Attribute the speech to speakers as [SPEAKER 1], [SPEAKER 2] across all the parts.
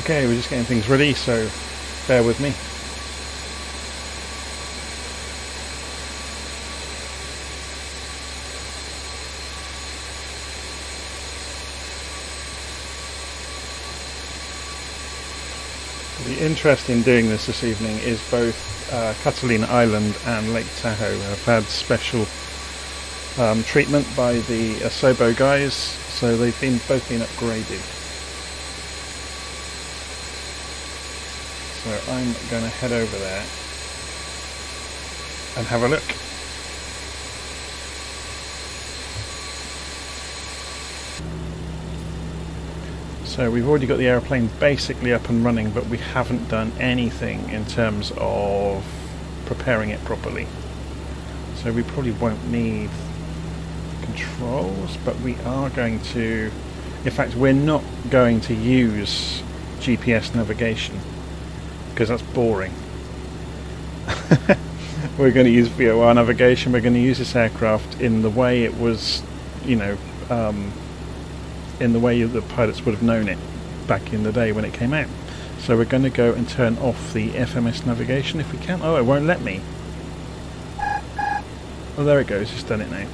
[SPEAKER 1] Okay, we're just getting things ready, so bear with me. The interest in doing this evening is both Catalina Island and Lake Tahoe have had special treatment by the Asobo guys, so they've both been upgraded. So I'm going to head over there and have a look. So we've already got the aeroplane basically up and running, but we haven't done anything in terms of preparing it properly. So we probably won't need controls, but we are going to, in fact we're not going to use GPS navigation because that's boring. We're going to use VOR navigation. We're going to use this aircraft in the way it was, you know, in the way the pilots would have known it back in the day when it came out. So we're going to go and turn off the FMS navigation if we can. Oh, it won't let me. Oh, there it goes, it's done it now.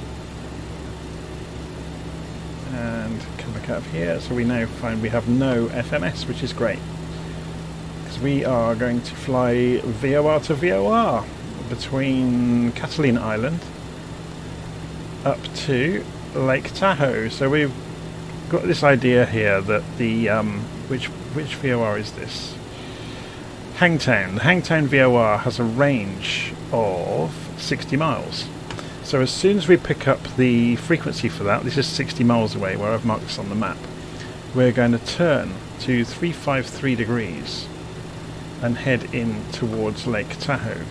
[SPEAKER 1] And come back out of here, so we now find we have no FMS, which is great. Because we are going to fly VOR to VOR between Catalina Island up to Lake Tahoe. So we've got this idea here that the which VOR is this? Hangtown. The Hangtown VOR has a range of 60 miles. So as soon as we pick up the frequency for that, this is 60 miles away where I've marked this on the map, we're going to turn to 353 degrees and head in towards Lake Tahoe.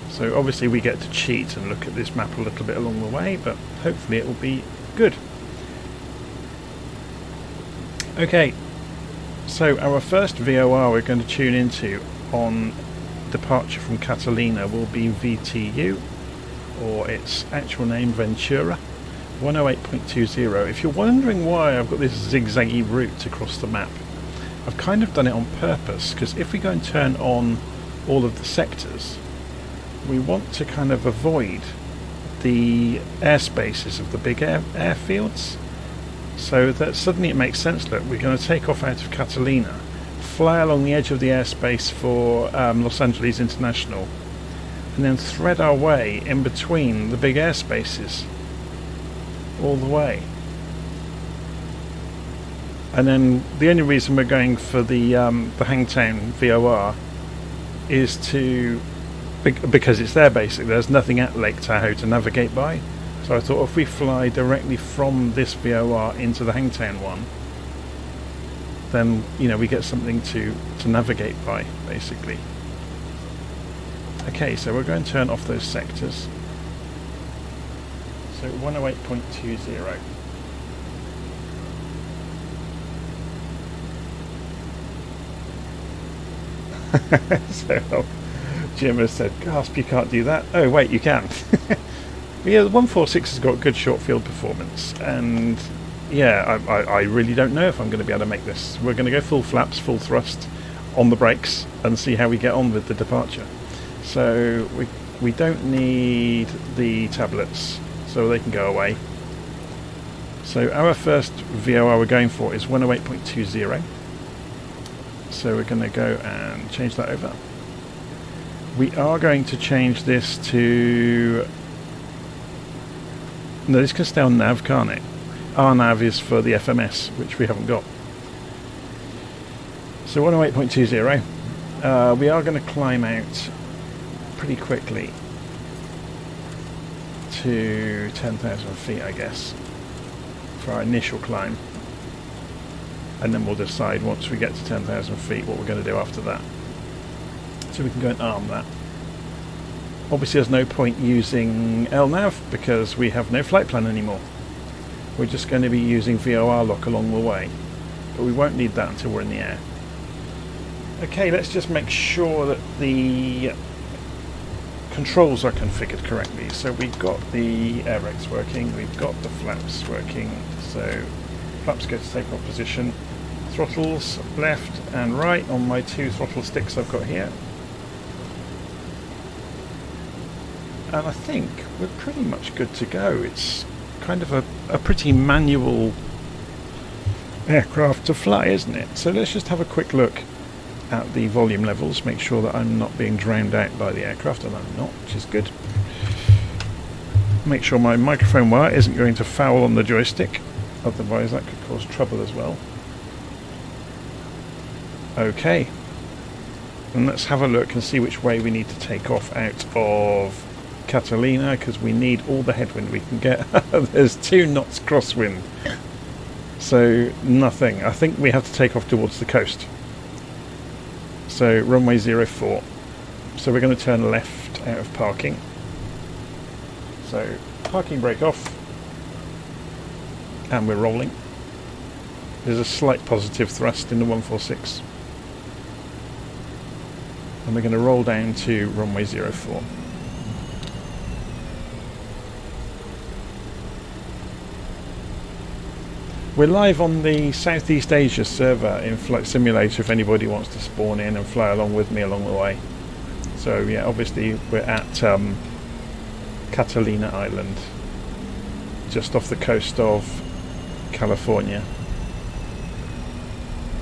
[SPEAKER 1] So obviously we get to cheat and look at this map a little bit along the way, but hopefully it will be good. Okay, so our first VOR we're going to tune into on departure from Catalina will be VTU, or its actual name Ventura, 108.20. If you're wondering why I've got this zigzaggy route across the map, I've kind of done it on purpose, because if we go and turn on all of the sectors, we want to kind of avoid the airspaces of the big airfields. So that suddenly it makes sense. Look, we're going to take off out of Catalina, fly along the edge of the airspace for Los Angeles International, and then thread our way in between the big airspaces all the way. And then the only reason we're going for the Hangtown VOR is because it's there basically. There's nothing at Lake Tahoe to navigate by. So I thought if we fly directly from this VOR into the Hangtown one, then we get something to navigate by basically. Okay, so we're going to turn off those sectors. So 108.20. So Jim has said, gasp, you can't do that. Oh wait, you can. But yeah, the 146 has got good short field performance, and yeah, I really don't know if I'm going to be able to make this. We're going to go full flaps, full thrust on the brakes and see how we get on with the departure. So we don't need the tablets, so they can go away. So our first VOR we're going for is 108.20. So we're going to go and change that over. We are going to change this to... No, this can stay on nav, can't it? Our nav is for the FMS, which we haven't got. So 108.20. We are going to climb out pretty quickly to 10,000 feet, I guess, for our initial climb. And then we'll decide once we get to 10,000 feet what we're going to do after that. So we can go and arm that. Obviously there's no point using LNAV because we have no flight plan anymore. We're just going to be using VOR lock along the way, but we won't need that until we're in the air. Okay, let's just make sure that the controls are configured correctly. So we've got the air brakes working, we've got the flaps working, so flaps go to takeoff position, Throttles left and right on my 2 throttle sticks I've got here. And I think we're pretty much good to go. It's kind of a pretty manual aircraft to fly, isn't it? So let's just have a quick look at the volume levels, make sure that I'm not being drowned out by the aircraft, and I'm not, which is good. Make sure my microphone wire isn't going to foul on the joystick, otherwise that could cause trouble as well. Okay, and let's have a look and see which way we need to take off out of Catalina, because we need all the headwind we can get. There's 2 knots crosswind, so nothing. I think we have to take off towards the coast. So runway 04. So we're going to turn left out of parking. So parking brake off, and we're rolling. There's a slight positive thrust in the 146. And we're going to roll down to runway 04. We're live on the Southeast Asia server in Flight Simulator if anybody wants to spawn in and fly along with me along the way. So yeah, obviously we're at Catalina Island, just off the coast of California,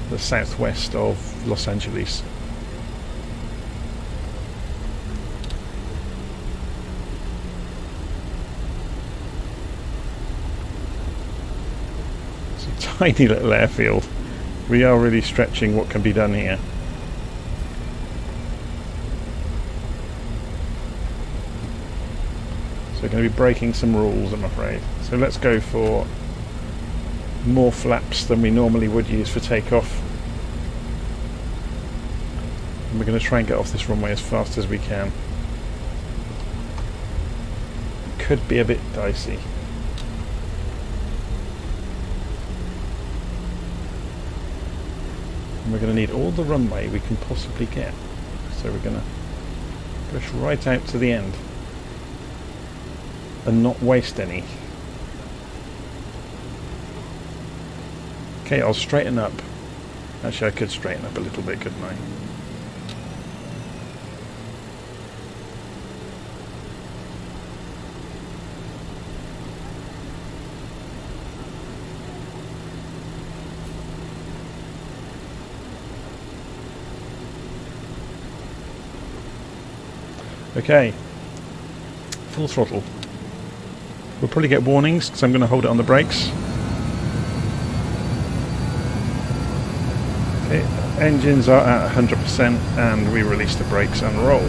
[SPEAKER 1] the southwest of Los Angeles. Tiny little airfield. We are really stretching what can be done here. So we're going to be breaking some rules, I'm afraid. So let's go for more flaps than we normally would use for takeoff. And we're going to try and get off this runway as fast as we can. It could be a bit dicey. And we're going to need all the runway we can possibly get. So we're going to push right out to the end and not waste any. Okay, I'll straighten up. Actually, I could straighten up a little bit, couldn't I? Okay, full throttle. We'll probably get warnings because I'm going to hold it on the brakes. Okay, engines are at 100% and we release the brakes and roll.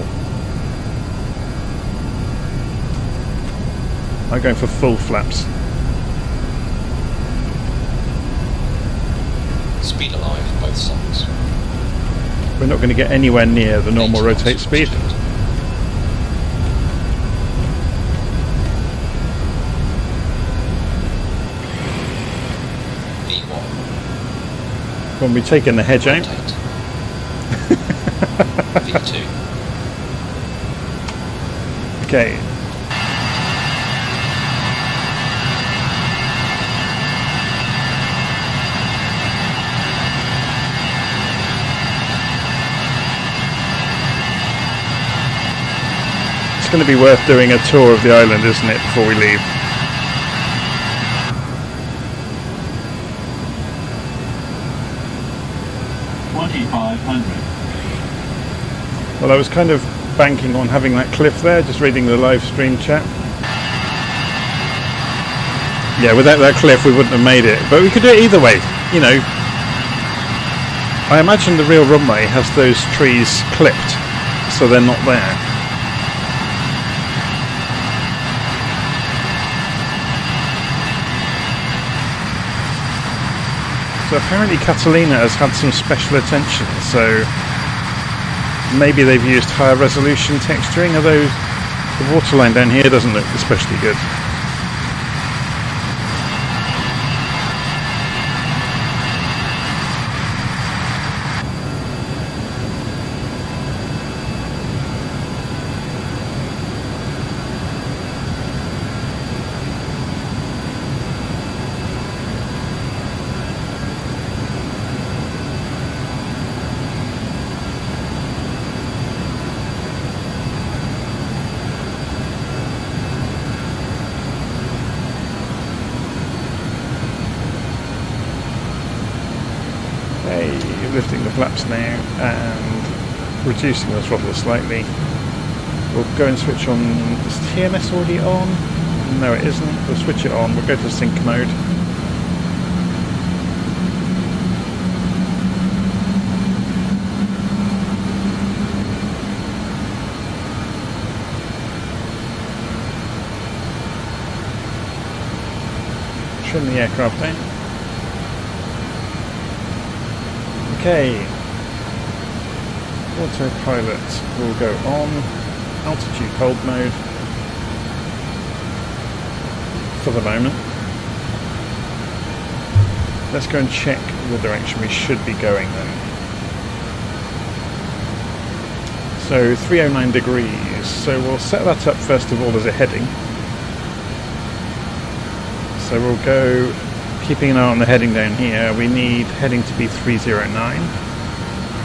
[SPEAKER 1] I'm going for full flaps.
[SPEAKER 2] Speed alive, both sides.
[SPEAKER 1] We're not going to get anywhere near the normal rotate speed. When we take in the hedge out.
[SPEAKER 2] V2.
[SPEAKER 1] Okay. It's going to be worth doing a tour of the island, isn't it, before we leave? Well, I was kind of banking on having that cliff there, just reading the live stream chat. Yeah, without that cliff we wouldn't have made it, but we could do it either way, you know. I imagine the real runway has those trees clipped, so they're not there. So apparently Catalina has had some special attention, so maybe they've used higher resolution texturing, although the waterline down here doesn't look especially good. flaps now and reducing the throttle slightly. We'll go and switch on. Is TMS already on? No, it isn't. We'll switch it on. We'll go to sync mode. Trim the aircraft down. Okay. Autopilot will go on. Altitude hold mode. For the moment. Let's go and check the direction we should be going then. So 309 degrees. So we'll set that up first of all as a heading. So we'll go, keeping an eye on the heading down here, we need heading to be 309,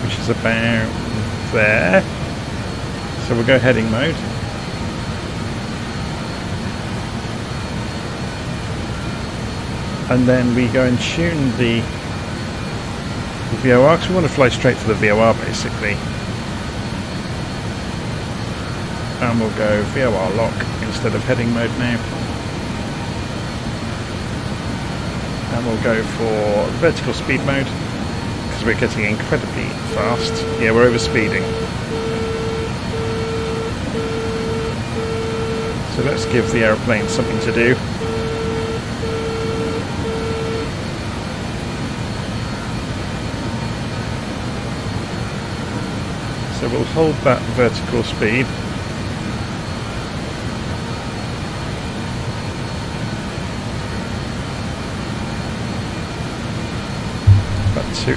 [SPEAKER 1] which is about there. So we'll go heading mode. And then we go and tune the VOR, because we want to fly straight for the VOR basically. And we'll go VOR lock instead of heading mode now. And we'll go for vertical speed mode, because we're getting incredibly fast. Yeah, we're overspeeding. So let's give the aeroplane something to do. So we'll hold that vertical speed.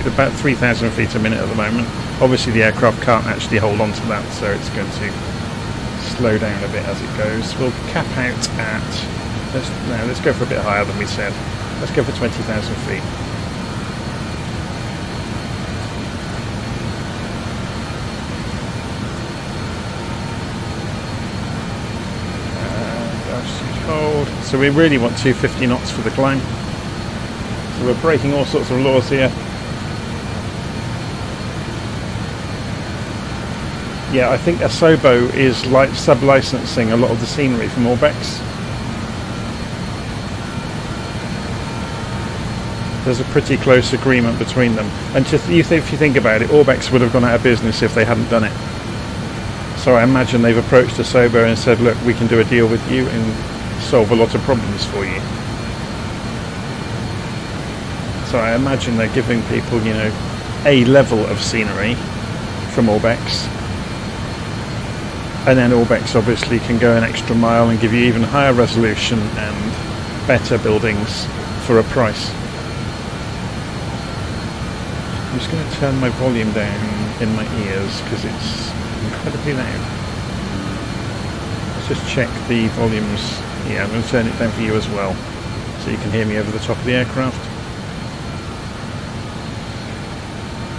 [SPEAKER 1] About 3,000 feet a minute at the moment. Obviously the aircraft can't actually hold on to that, so it's going to slow down a bit as it goes. We'll cap out at, let's go for a bit higher than we said. Let's go for 20,000 feet. And altitude hold. So we really want 250 knots for the climb. So we're breaking all sorts of laws here. Yeah, I think Asobo is like sub-licensing a lot of the scenery from Orbex. There's a pretty close agreement between them. And if you think about it, Orbex would have gone out of business if they hadn't done it. So I imagine they've approached Asobo and said, look, we can do a deal with you and solve a lot of problems for you. So I imagine they're giving people, you know, a level of scenery from Orbex. And then Orbex obviously can go an extra mile and give you even higher resolution and better buildings for a price. I'm just going to turn my volume down in my ears because it's incredibly loud. Let's just check the volumes. Yeah, I'm going to turn it down for you as well, so you can hear me over the top of the aircraft.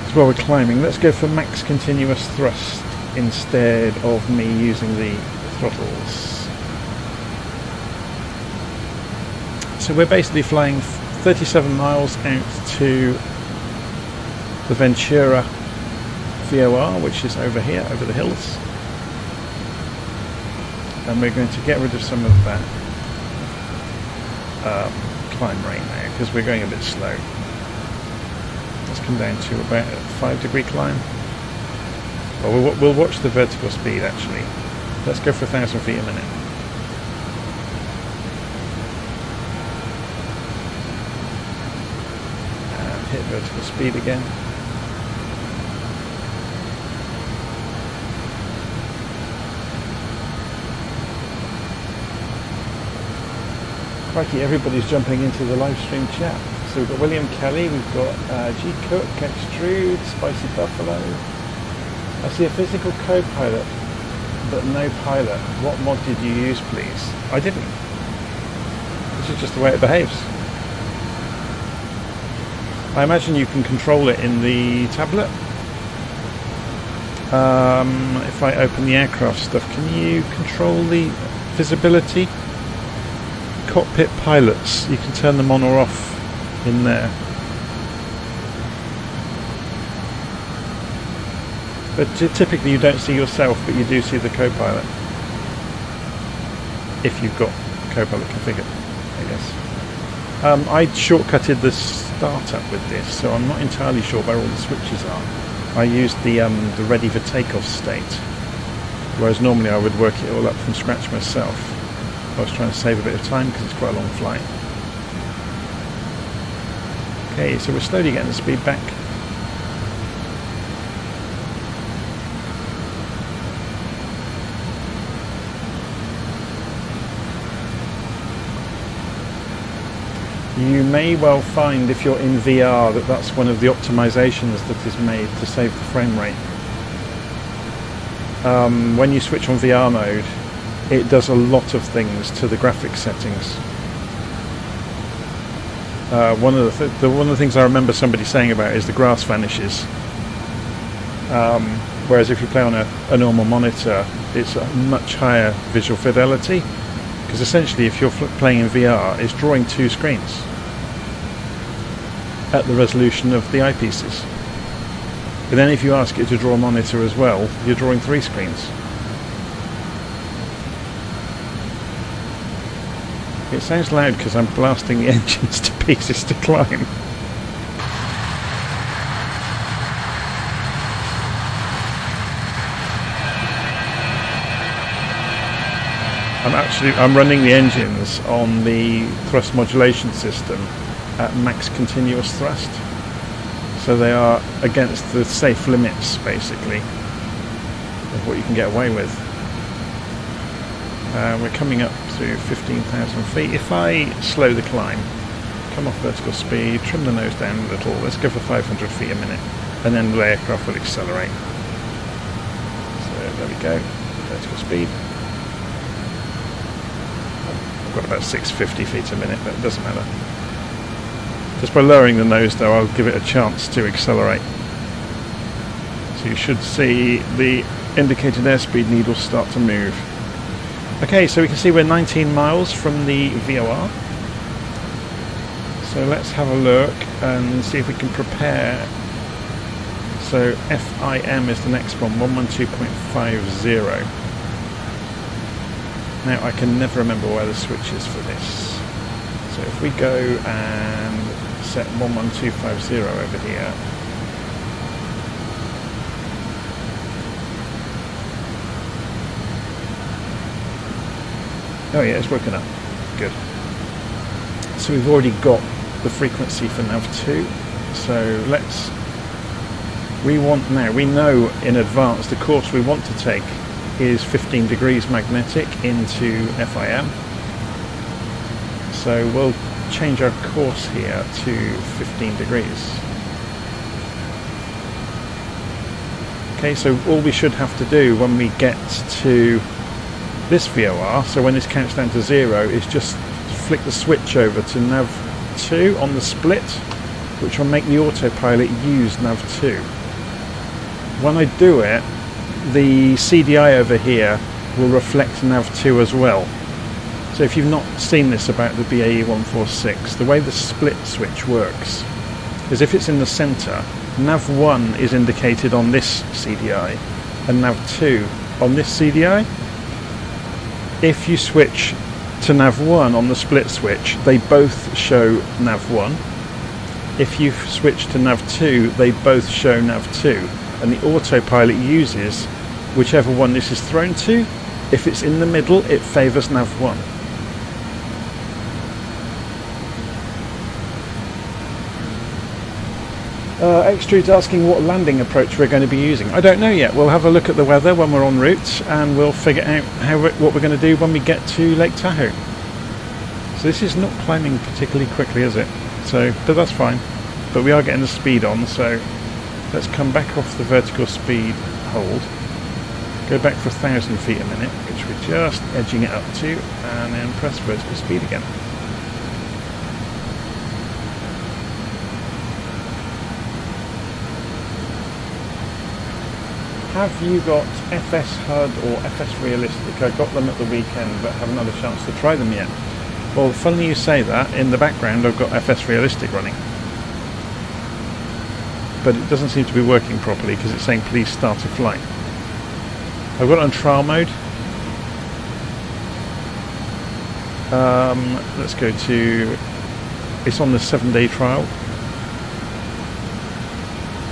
[SPEAKER 1] So while we're climbing, let's go for max continuous thrust instead of me using the throttles. So we're basically flying 37 miles out to the Ventura VOR, which is over here, over the hills. And we're going to get rid of some of that climb rate now, because we're going a bit slow. Let's come down to about a 5-degree climb. Well, we'll watch the vertical speed actually. Let's go for 1,000 feet a minute. And hit vertical speed again. Crikey, everybody's jumping into the live stream chat. So we've got William Kelly, we've got G Cook, Extrude, Spicy Buffalo. I see a physical co-pilot, but no pilot. What mod did you use, please? I didn't. This is just the way it behaves. I imagine you can control it in the tablet. If I open the aircraft stuff, can you control the visibility? Cockpit pilots, you can turn them on or off in there. But typically you don't see yourself, but you do see the co-pilot. If you've got co-pilot configured, I guess. I shortcutted the startup with this, so I'm not entirely sure where all the switches are. I used the ready for takeoff state, whereas normally I would work it all up from scratch myself. I was trying to save a bit of time because it's quite a long flight. Okay, so we're slowly getting the speed back. You may well find, if you're in VR, that that's one of the optimizations that is made to save the frame rate. When you switch on VR mode, it does a lot of things to the graphics settings. One of the things I remember somebody saying about is the grass vanishes. Whereas if you play on a normal monitor, it's a much higher visual fidelity. Because essentially, if you're playing in VR, it's drawing two screens at the resolution of the eyepieces. But then if you ask it to draw a monitor as well, you're drawing three screens. It sounds loud because I'm blasting the engines to pieces to climb. I'm running the engines on the thrust modulation system at max continuous thrust, so they are against the safe limits basically of what you can get away with. We're coming up to 15,000 feet. If I slow the climb, come off vertical speed, trim the nose down a little, let's go for 500 feet a minute, and then the aircraft will accelerate. So there we go, vertical speed. Got about 650 feet a minute, but it doesn't matter. Just by lowering the nose though, I'll give it a chance to accelerate. So you should see the indicated airspeed needle start to move. Okay, so we can see we're 19 miles from the VOR. So let's have a look and see if we can prepare. So FIM is the next one, 112.50. Now I can never remember where the switch is for this. So if we go and set 11250 over here. Oh yeah, it's woken up. Good. So we've already got the frequency for nav2. So we know in advance the course we want to take is 15 degrees magnetic into FIM. So we'll change our course here to 15 degrees. Okay, so all we should have to do when we get to this VOR, so when this counts down to 0, is just flick the switch over to nav2 on the split, which will make the autopilot use nav2. When I do it, the CDI over here will reflect nav2 as well. So if you've not seen this about the BAE 146, the way the split switch works is if it's in the centre, nav1 is indicated on this CDI and nav2 on this CDI. If you switch to nav1 on the split switch, they both show nav1. If you switch to nav2, they both show nav2, and the autopilot uses whichever one this is thrown to. If it's in the middle, it favours nav1. Extrude's asking what landing approach we're going to be using. I don't know yet. We'll have a look at the weather when we're en route, and we'll figure out what we're going to do when we get to Lake Tahoe. So this is not climbing particularly quickly, is it? But that's fine. But we are getting the speed on, so let's come back off the vertical speed hold. Go back for 1,000 feet a minute, which we're just edging it up to, and then press vertical speed again. Have you got FS HUD or FS Realistic? I got them at the weekend, but haven't had a chance to try them yet. Well, funny you say that. In the background, I've got FS Realistic running. but it doesn't seem to be working properly because it's saying please start a flight. I've got it on trial mode. Let's go to, it's on the 7-day trial.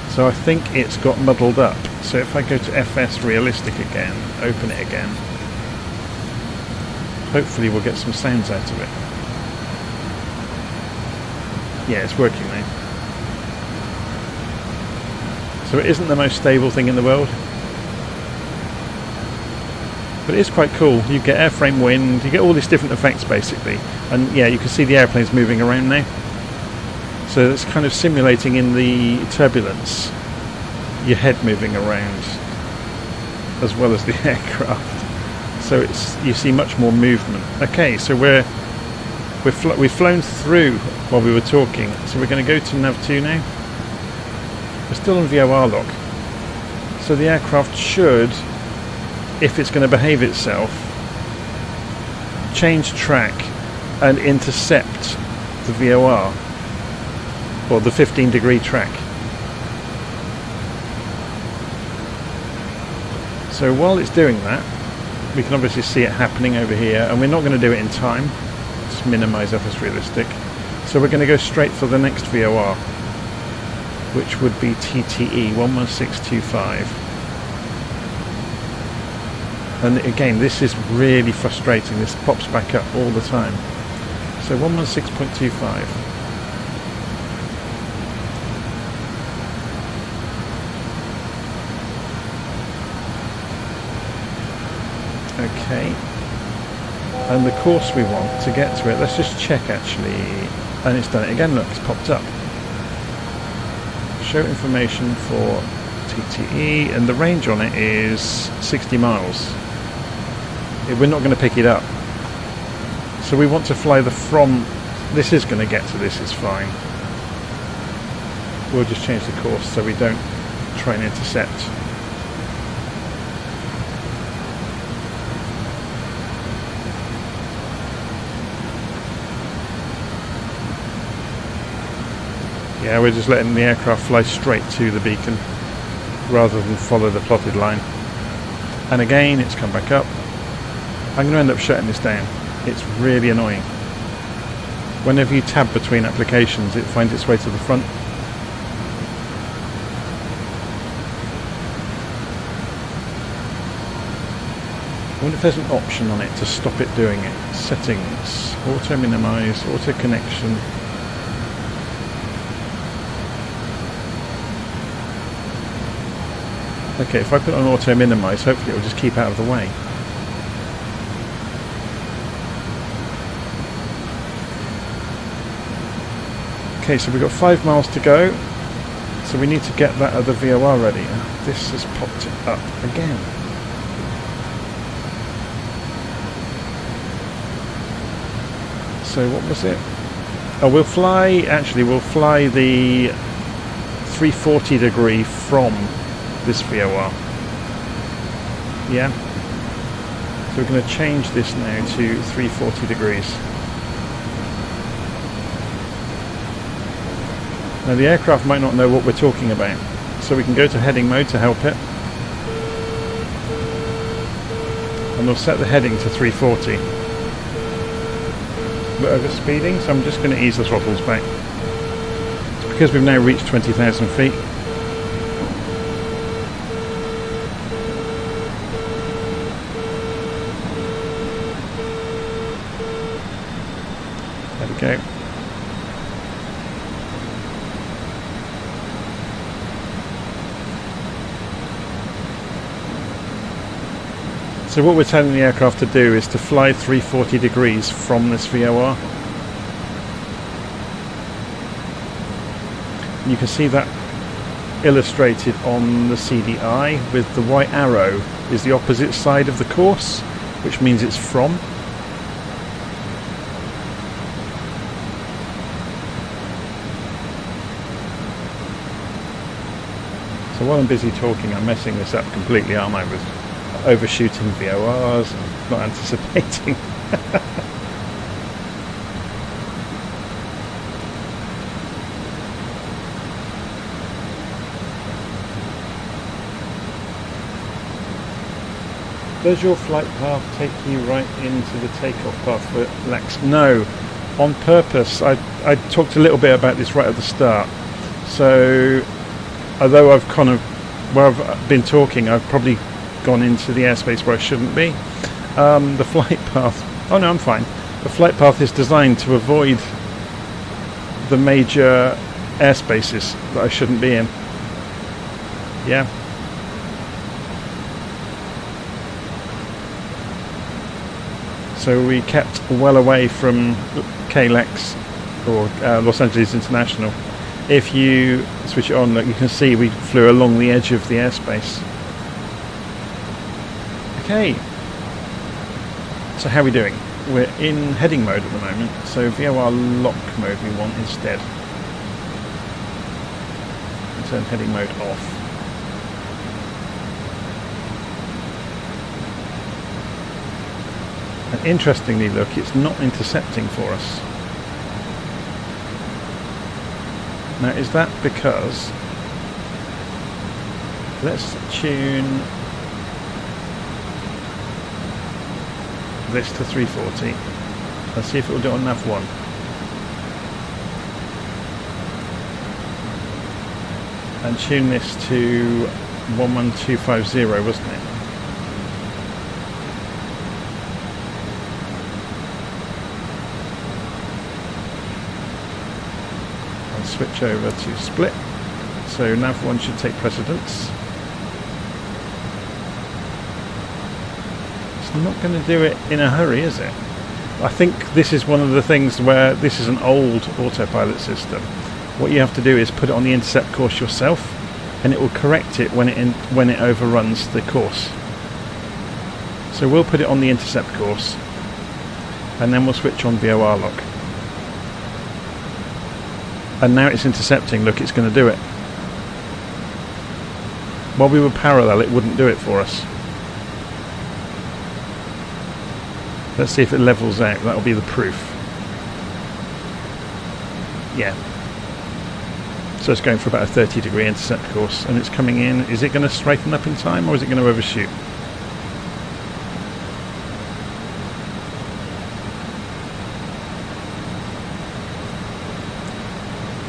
[SPEAKER 1] So I think it's got muddled up. So if I go to FS realistic again, open it again, hopefully we'll get some sounds out of it. Yeah, it's working now. So it isn't the most stable thing in the world, but it is quite cool. You get airframe wind, you get all these different effects basically, and yeah, you can see the airplanes moving around now. So it's kind of simulating in the turbulence your head moving around as well as the aircraft. So it's, you see much more movement. Okay, so we've flown through while we were talking, so we're going to go to Nav2 now. We're still on VOR lock, so the aircraft should, if it's going to behave itself, change track and intercept the VOR, or the 15-degree track. So while it's doing that, we can obviously see it happening over here, and we're not going to do it in time. Just minimise FS realistic. So we're going to go straight for the next VOR, which would be TTE 11625. And again, this is really frustrating. This pops back up all the time. So 116.25. Okay, and the course we want to get to it, let's just check actually, and it's done it again. Look, it's popped up. Show information for TTE, and the range on it is 60 miles. We're not going to pick it up, so we want to fly the from. This is going to get to this, is fine. We'll just change the course so we don't try and intercept. Yeah, we're just letting the aircraft fly straight to the beacon rather than follow the plotted line. And again, it's come back up. I'm going to end up shutting this down. It's really annoying. Whenever you tab between applications, it finds its way to the front. I wonder if there's an option on it to stop it doing it. Settings, auto minimize, auto connection. Okay, if I put on auto minimize, hopefully it will just keep out of the way. Okay, so we've got 5 miles to go, so we need to get that other VOR ready. This has popped it up again. So what was it? Oh, we'll fly the 340 degree from this VOR. Yeah. So we're going to change this now to 340 degrees. Now the aircraft might not know what we're talking about, so we can go to heading mode to help it. And we'll set the heading to 340. We're over speeding, so I'm just going to ease the throttles back. It's because we've now reached 20,000 feet. There we go. So what we're telling the aircraft to do is to fly 340 degrees from this VOR. You can see that illustrated on the CDI with the white arrow is the opposite side of the course, which means it's from. So while I'm busy talking, I'm messing this up completely, aren't I, with overshooting VORs and not anticipating. Does your flight path take you right into the takeoff path for Lex? No, on purpose. I talked a little bit about this right at the start. So, although I've kind of, where I've been talking, I've probably gone into the airspace where I shouldn't be. The flight path, oh no, I'm fine. The flight path is designed to avoid the major airspaces that I shouldn't be in. Yeah. So we kept well away from KLEX or Los Angeles International. If you switch it on, look, you can see we flew along the edge of the airspace. Okay. So how are we doing? We're in heading mode at the moment, so VOR lock mode we want instead. Turn heading mode off. And interestingly, look, it's not intercepting for us. Now, is that because... Let's tune this to 340. Let's see if it will do it on nav 1. And tune this to 11250, wasn't it? And switch over to split. So nav 1 should take precedence. It's not going to do it in a hurry, is it? I think this is one of the things where this is an old autopilot system. What you have to do is put it on the intercept course yourself, and it will correct it when it overruns the course. So we'll put it on the intercept course, and then we'll switch on VOR lock. And now it's intercepting. Look, it's going to do it. While we were parallel, it wouldn't do it for us. Let's see if it levels out. That'll be the proof. Yeah. So it's going for about a 30-degree intercept course, and it's coming in. Is it going to straighten up in time, or is it going to overshoot?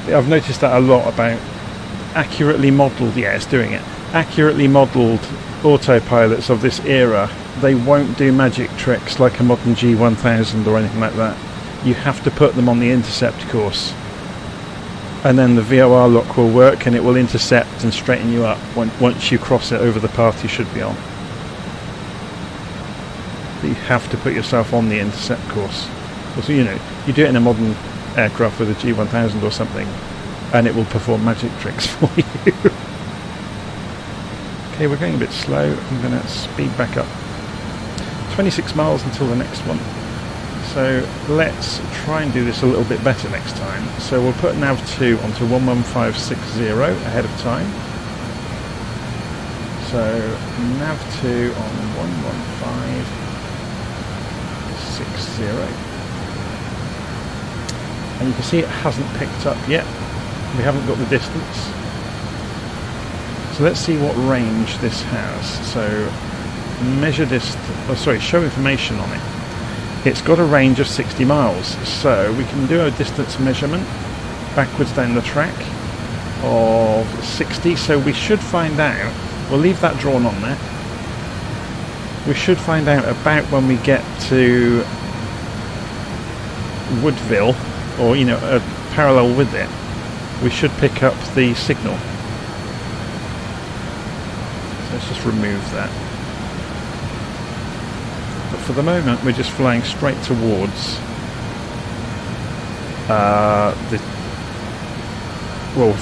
[SPEAKER 1] Yeah, I've noticed that a lot about accurately modelled. Yeah, it's doing it. Accurately modelled autopilots of this era. They won't do magic tricks like a modern G1000 or anything like that. You have to put them on the intercept course. And then the VOR lock will work, and it will intercept and straighten you up once you cross it over the path you should be on. But you have to put yourself on the intercept course. So, you know, you do it in a modern aircraft with a G1000 or something, and it will perform magic tricks for you. Okay, we're going a bit slow. I'm going to speed back up. 26 miles until the next one. So let's try and do this a little bit better next time. So we'll put nav 2 onto 11560 ahead of time. So nav 2 on 11560. And you can see it hasn't picked up yet. We haven't got the distance. So let's see what range this has. So measure show information on it. It's got a range of 60 miles, so we can do a distance measurement backwards down the track of 60, so we should find out, we'll leave that drawn on there, we should find out about when we get to Woodville, or you know, parallel with it, we should pick up the signal. So let's just remove that. But for the moment, we're just flying straight towards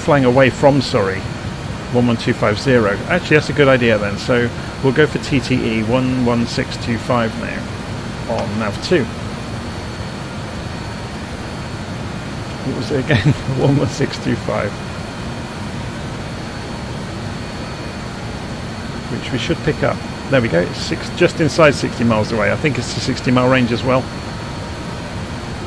[SPEAKER 1] flying away from, 11250. Actually, that's a good idea then. So we'll go for TTE 11625 now on nav 2. What was it again? 11625. Which we should pick up. There we go, it's just inside 60 miles away. I think it's a 60-mile range as well.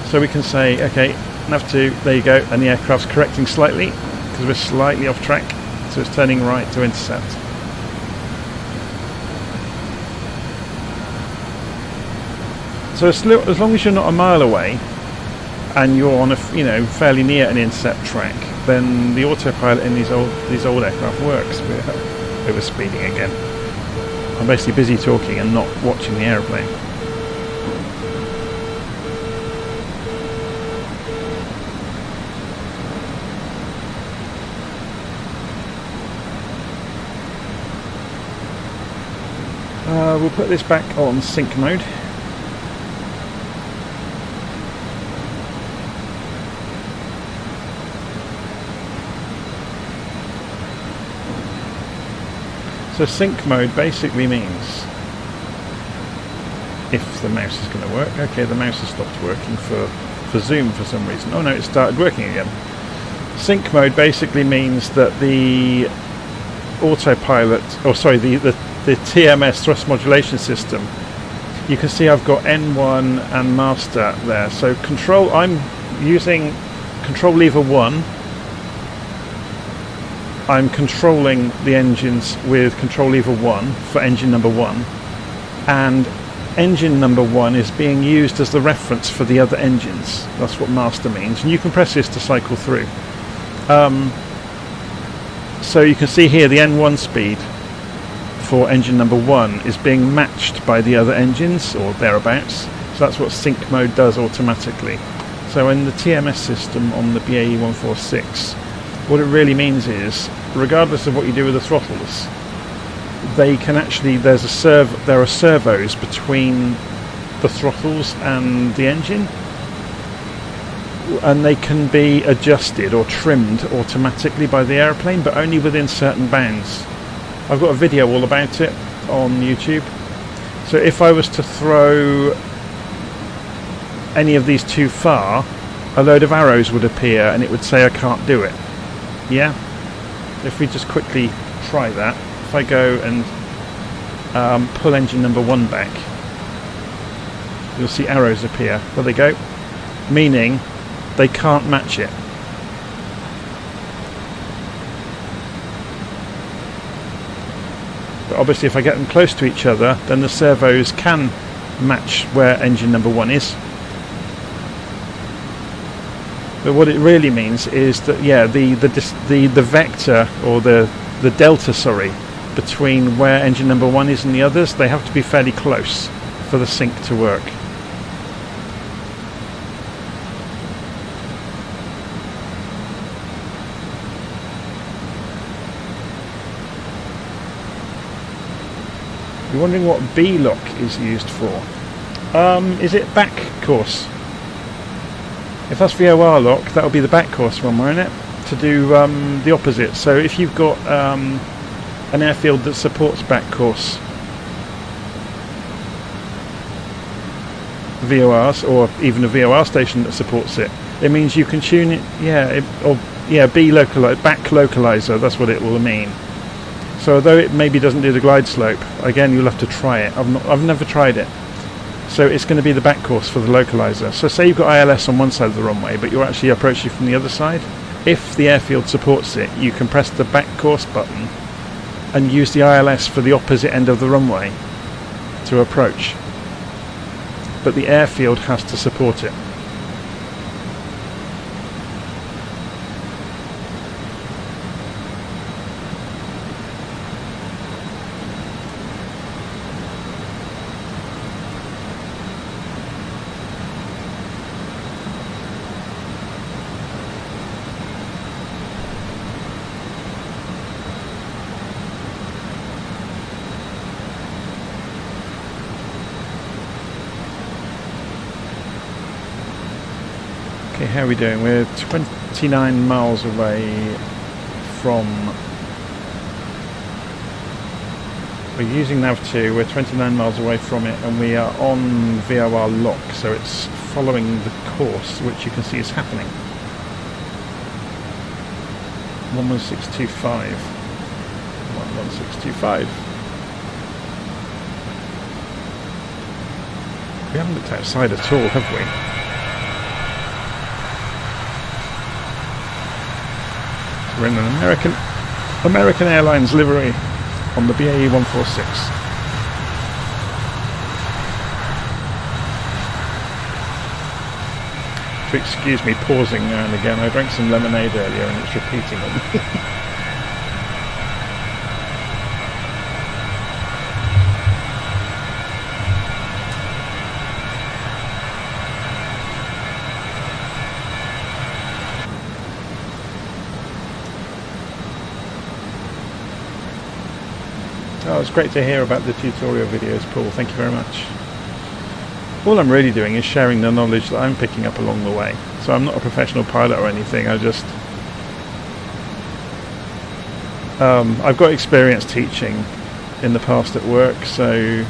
[SPEAKER 1] So we can say, okay, nav 2, there you go, and the aircraft's correcting slightly because we're slightly off track, so it's turning right to intercept. So as long as you're not a mile away and you're on a fairly near an intercept track, then the autopilot in these old aircraft works. We're overspeeding again. I'm basically busy talking and not watching the aeroplane. We'll put this back on sync mode. So sync mode basically means if the mouse is going to work. Okay, the mouse has stopped working for zoom for some reason. Oh no, it started working again. Sync mode basically means that the autopilot, the TMS thrust modulation system, you can see I've got N1 and master there. So control, I'm using control lever 1. I'm controlling the engines with control lever 1 for engine number 1, and engine number 1 is being used as the reference for the other engines. That's what master means, and you can press this to cycle through. So you can see here the N1 speed for engine number 1 is being matched by the other engines or thereabouts. So that's what sync mode does automatically. So in the TMS system on the BAE 146, what it really means is, regardless of what you do with the throttles, they can actually, there are servos between the throttles and the engine, and they can be adjusted or trimmed automatically by the aeroplane, but only within certain bounds. I've got a video all about it on YouTube. So if I was to throw any of these too far, a load of arrows would appear and it would say I can't do it. Yeah? If we just quickly try that, if I go and pull engine number 1 back, you'll see arrows appear. There they go. Meaning they can't match it. But obviously if I get them close to each other, then the servos can match where engine number 1 is. But what it really means is that, yeah, the vector, or the delta, sorry, between where engine number 1 is and the others, they have to be fairly close for the sync to work. You're wondering what B-lock is used for. Is it back course? If that's VOR lock, that'll be the back course one, won't it? To do the opposite. So if you've got an airfield that supports back course VORs, or even a VOR station that supports it, it means you can tune it. B localizer, back localizer. That's what it will mean. So although it maybe doesn't do the glide slope, again you'll have to try it. I've never tried it. So it's going to be the back course for the localizer. So say you've got ILS on one side of the runway, but you're actually approaching from the other side. If the airfield supports it, you can press the back course button and use the ILS for the opposite end of the runway to approach. But the airfield has to support it. Okay, how are we doing? We're 29 miles away from... We're using nav2, we're 29 miles away from it, and we are on VOR lock, so it's following the course, which you can see is happening. 11625. 11625. We haven't looked outside at all, have we? We're in an American Airlines livery on the BAE 146. to excuse me pausing now and again. I drank some lemonade earlier and it's repeating on me. Oh, it's great to hear about the tutorial videos, Paul. Thank you very much. All I'm really doing is sharing the knowledge that I'm picking up along the way. So I'm not a professional pilot or anything. I just... I've got experience teaching in the past at work, so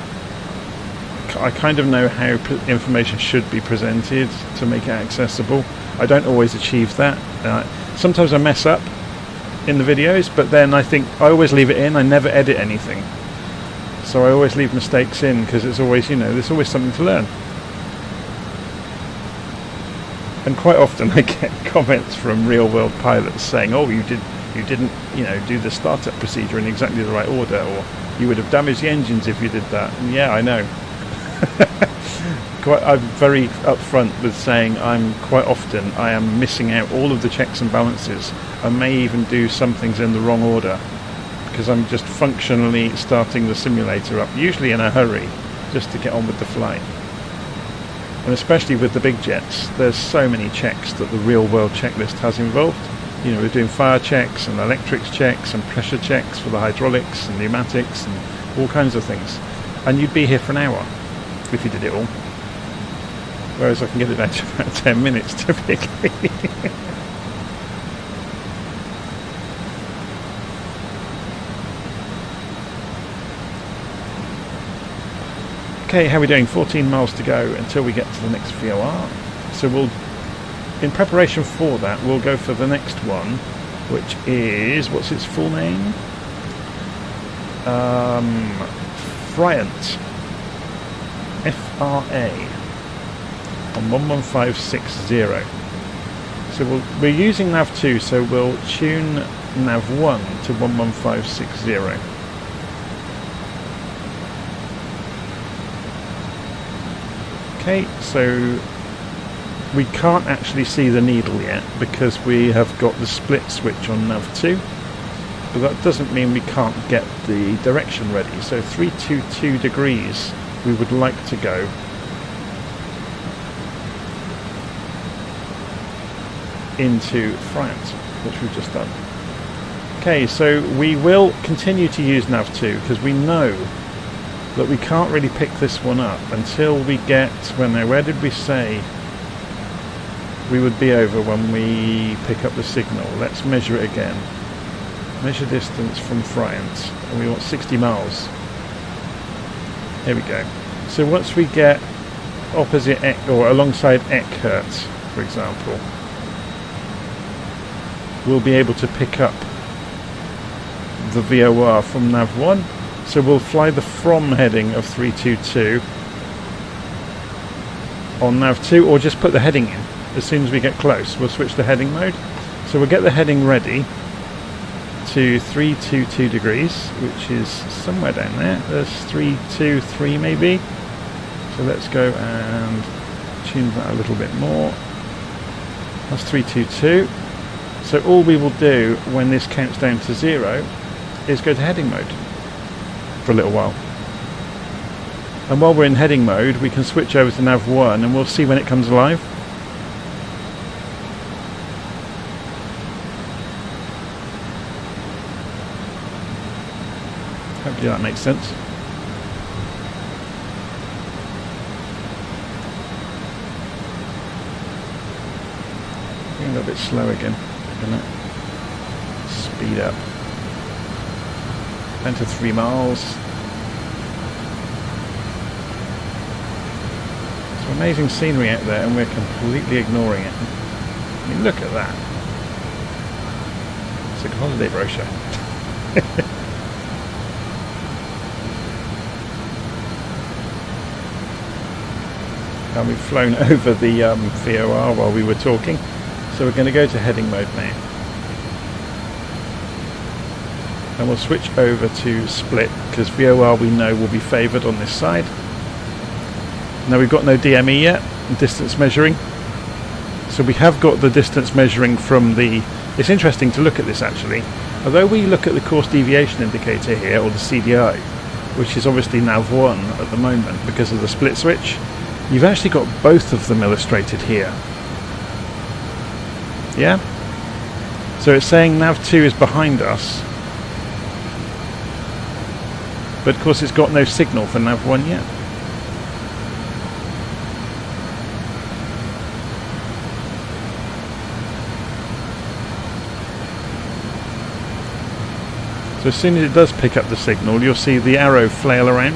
[SPEAKER 1] I kind of know how information should be presented to make it accessible. I don't always achieve that. Sometimes I mess up in the videos, but then I think I always leave it in. I never edit anything, so I always leave mistakes in because it's always, there's always something to learn. And quite often I get comments from real-world pilots saying, "Oh, you didn't, do the startup procedure in exactly the right order, or you would have damaged the engines if you did that." And yeah, I know. I'm very upfront with saying quite often I am missing out all of the checks and balances. I may even do some things in the wrong order because I'm just functionally starting the simulator up, usually in a hurry, just to get on with the flight. And especially with the big jets, there's so many checks that the real world checklist has involved. We're doing fire checks and electrics checks and pressure checks for the hydraulics and pneumatics and all kinds of things. And you'd be here for an hour if you did it all. Whereas I can get it down to about 10 minutes typically. Okay, how are we doing? 14 miles to go until we get to the next VOR. So in preparation for that, we'll go for the next one, which is, what's its full name? Friant. FRA. On 11560. So we're using nav 2, so we'll tune nav 1 to 11560. Okay, so we can't actually see the needle yet because we have got the split switch on nav 2, but that doesn't mean we can't get the direction ready. So 322 degrees we would like to go. Into France, which we've just done. Okay, so we will continue to use nav 2 because we know that we can't really pick this one up until we get, where did we say we would be over when we pick up the signal? Let's measure it again. Measure distance from France, and we want 60 miles. Here we go. So once we get opposite or alongside Eckert, for example, we'll be able to pick up the VOR from nav 1. So we'll fly the from heading of 322 on nav 2, or just put the heading in. As soon as we get close, we'll switch to heading mode. So we'll get the heading ready to 322 degrees, which is somewhere down there. There's 323 maybe. So let's go and tune that a little bit more. That's 322. So all we will do when this counts down to 0 is go to heading mode for a little while. And while we're in heading mode, we can switch over to nav 1 and we'll see when it comes alive. Hopefully that makes sense. Getting a little bit slow again. Gonna speed up. Down to 3 miles. Some amazing scenery out there and we're completely ignoring it. I mean, look at that. It's like a holiday brochure. And we've flown over the VOR while we were talking. So we're going to go to heading mode now. And we'll switch over to split because VOR we know will be favoured on this side. Now we've got no DME yet, distance measuring. So we have got the distance measuring from the... It's interesting to look at this actually. Although we look at the course deviation indicator here, or the CDI, which is obviously nav 1 at the moment because of the split switch, you've actually got both of them illustrated here. Yeah? So it's saying nav 2 is behind us, but of course it's got no signal for nav 1 yet. So as soon as it does pick up the signal, you'll see the arrow flail around.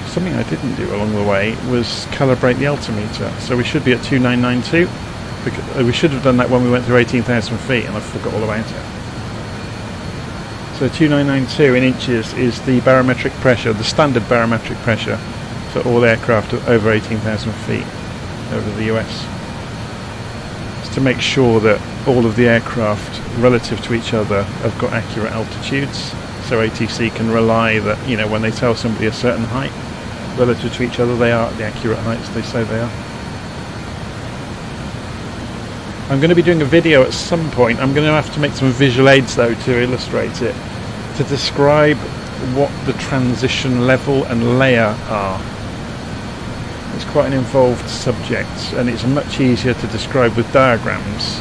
[SPEAKER 1] Something I didn't do along the way was calibrate the altimeter. So we should be at 2992. We should have done that when we went through 18,000 feet, and I forgot all about it. So 2992 in inches is the barometric pressure, the standard barometric pressure for all aircraft over 18,000 feet over the US. It's to make sure that all of the aircraft relative to each other have got accurate altitudes, so ATC can rely that, you know, when they tell somebody a certain height relative to each other, they are at the accurate heights they say they are. I'm going to be doing a video at some point. I'm going to have to make some visual aids though to illustrate it, to describe what the transition level and layer are. It's quite an involved subject, and it's much easier to describe with diagrams.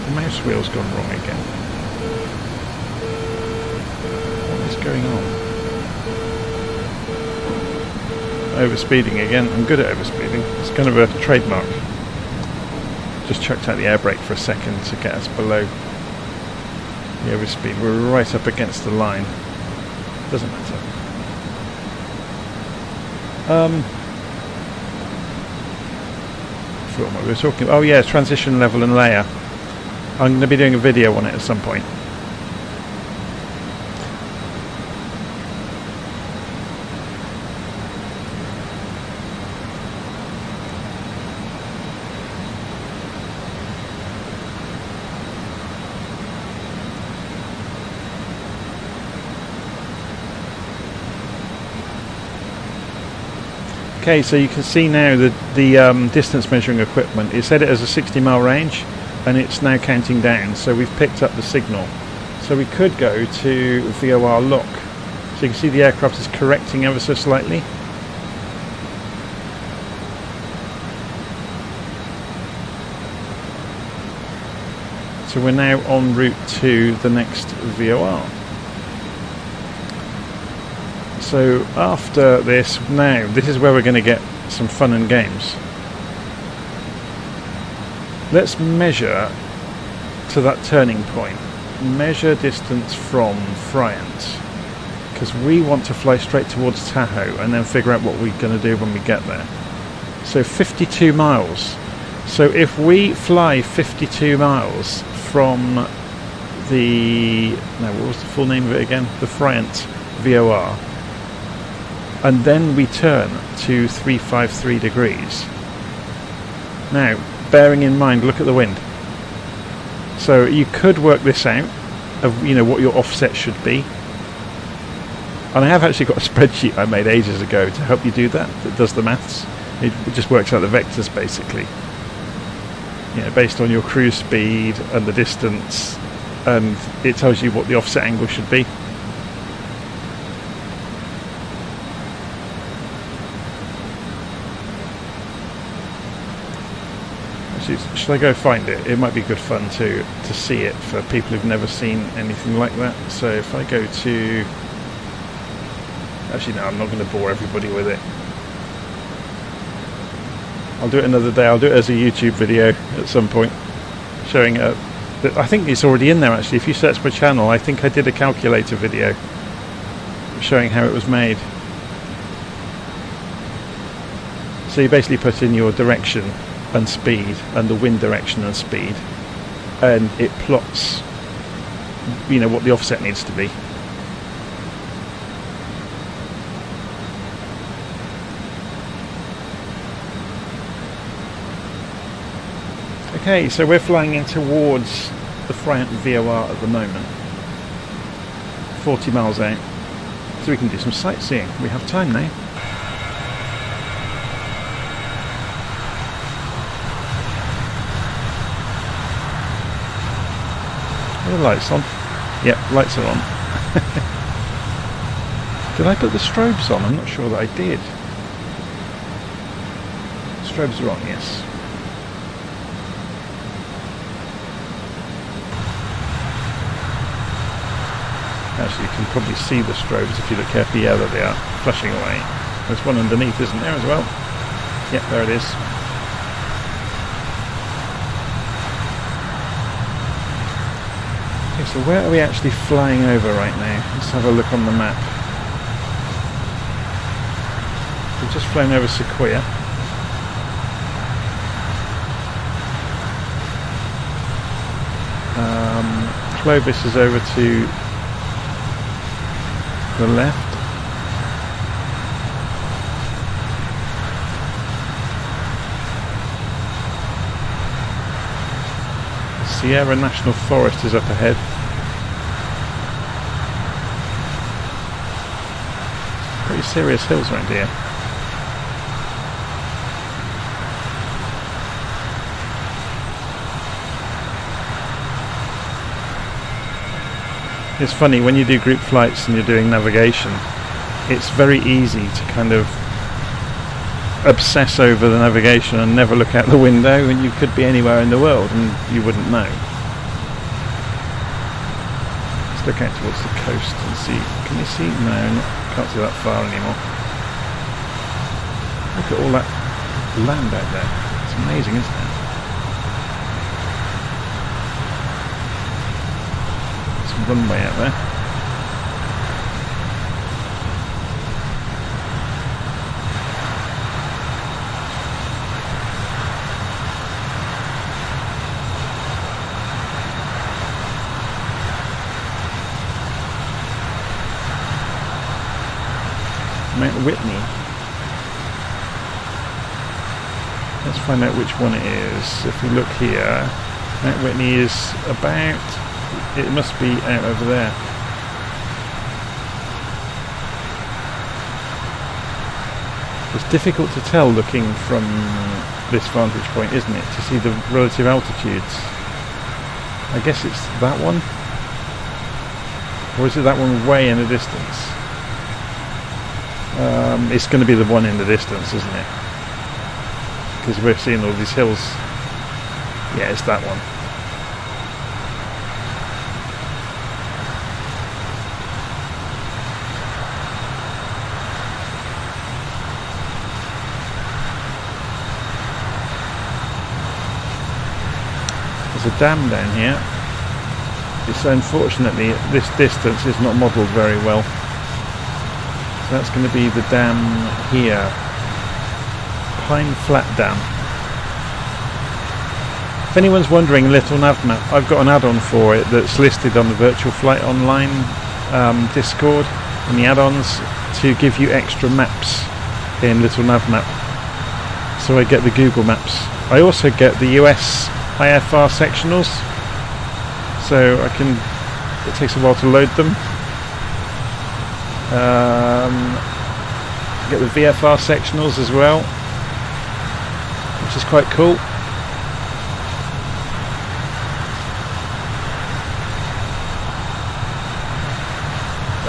[SPEAKER 1] The mouse wheel's gone wrong again. What is going on? Overspeeding again. I'm good at overspeeding. It's kind of a trademark. Just chucked out the air brake for a second to get us below the overspeed. We're right up against the line. Doesn't matter. I forgot what we were talking about. Oh yeah, transition level and layer. I'm going to be doing a video on it at some point. Okay, so you can see now that the distance measuring equipment, it set it as a 60-mile range, and it's now counting down, so we've picked up the signal. So we could go to VOR lock. So you can see the aircraft is correcting ever so slightly. So we're now en route to the next VOR. So after this, now this is where we're going to get some fun and games. Let's measure to that turning point. Measure distance from Friant, because we want to fly straight towards Tahoe and then figure out what we're going to do when we get there. So 52 miles. So if we fly 52 miles from the... No, what was the full name of it again? The Friant VOR. And then we turn to 353 degrees. Now, bearing in mind, look at the wind. So you could work this out, of, you know, what your offset should be. And I have actually got a spreadsheet I made ages ago to help you do that does the maths. It just works out the vectors basically. You know, based on your cruise speed and the distance, and it tells you what the offset angle should be. Should I go find it? It might be good fun to see it for people who've never seen anything like that. So if I go to... Actually no, I'm not going to bore everybody with it. I'll do it another day. I'll do it as a YouTube video at some point, showing I think it's already in there actually. If you search my channel, I think I did a calculator video showing how it was made. So you basically put in your direction and speed and the wind direction and speed, and it plots, you know, what the offset needs to be. Okay, so we're flying in towards the Friant VOR at the moment. 40 miles out. So we can do some sightseeing. We have time now. Are the lights on? Yep, lights are on. Did I put the strobes on? I'm not sure that I did. Strobes are on, yes. Actually, you can probably see the strobes if you look carefully. Yeah, there they are, flashing away. There's one underneath, isn't there, as well? Yep, there it is. Okay, so where are we actually flying over right now? Let's have a look on the map. We've just flown over Sequoia. Clovis is over to the left. Sierra National Forest is up ahead. Pretty serious hills around here. It's funny, when you do group flights and you're doing navigation, it's very easy to kind of obsess over the navigation and never look out the window, and you could be anywhere in the world and you wouldn't know. Let's look out towards the coast and see. Can you see? No, can't see that far anymore. Look at all that land out there. It's amazing, isn't it? Runway out there. Mount Whitney. Let's find out which one it is. If we look here, Mount Whitney is about... It must be out over there. It's difficult to tell looking from this vantage point, isn't it? To see the relative altitudes. I guess it's that one? Or is it that one way in the distance? It's going to be the one in the distance, isn't it? Because we're seeing all these hills. Yeah, it's that one. A dam down here. It's unfortunately this distance is not modelled very well. So that's going to be the dam here, Pine Flat Dam. If anyone's wondering, little nav map, I've got an add-on for it that's listed on the Virtual Flight Online Discord in the add-ons to give you extra maps in Little Nav Map. So I get the Google Maps. I also get the US IFR sectionals, so I can. It takes a while to load them. Get the VFR sectionals as well, which is quite cool.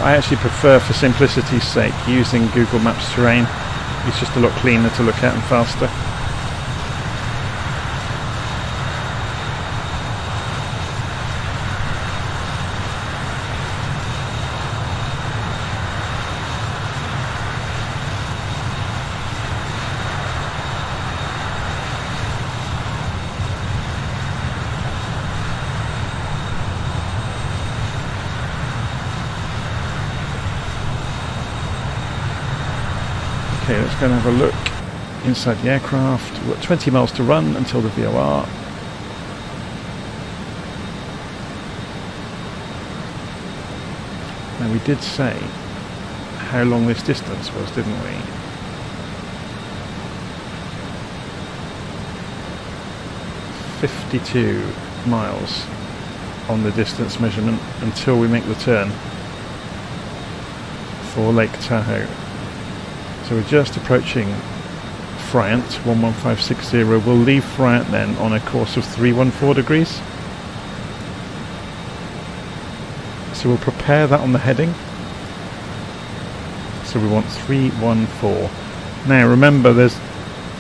[SPEAKER 1] I actually prefer, for simplicity's sake, using Google Maps Terrain. It's just a lot cleaner to look at and faster. Okay, let's go and have a look inside the aircraft. We've got 20 miles to run until the VOR. Now we did say how long this distance was, didn't we? 52 miles on the distance measurement until we make the turn for Lake Tahoe. So we're just approaching Friant, 11560. We'll leave Friant then on a course of 314 degrees. So we'll prepare that on the heading. So we want 314. Now remember there's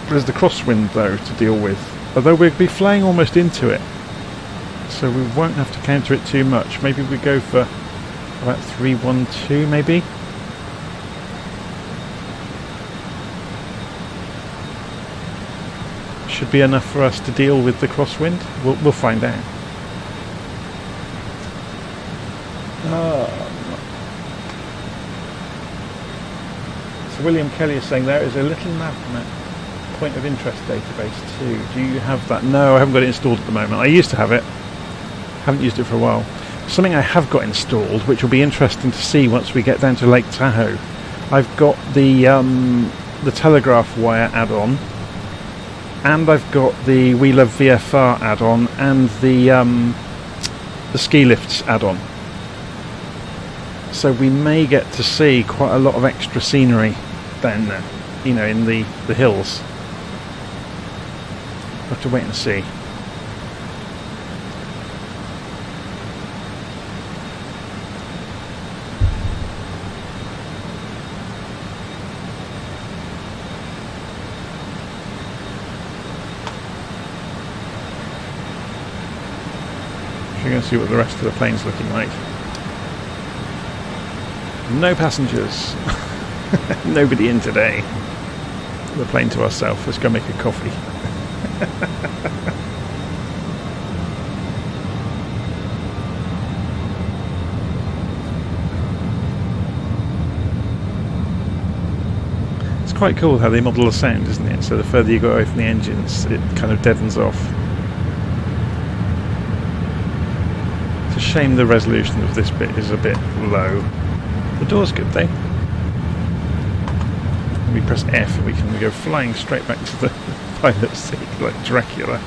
[SPEAKER 1] the crosswind though to deal with, although we'll be flying almost into it, so we won't have to counter it too much. Maybe we go for about 312 maybe. Should be enough for us to deal with the crosswind. We'll find out. So William Kelly is saying there is a little nav point of interest database too. Do you have that? No, I haven't got it installed at the moment. I used to have it. Haven't used it for a while. Something I have got installed, which will be interesting to see once we get down to Lake Tahoe. I've got the telegraph wire add-on, and I've got the We Love VFR add-on, and the ski lifts add-on. So we may get to see quite a lot of extra scenery down there, you know, in the hills. We'll have to wait and see. We're going to see what the rest of the plane's looking like. No passengers. Nobody in today. The plane to ourselves. Let's go make a coffee. It's quite cool how they model the sound, isn't it? So the further you go away from the engines, it kind of deadens off. It's a shame the resolution of this bit is a bit low. The door's good though. We press F and we can go flying straight back to the pilot's seat like Dracula.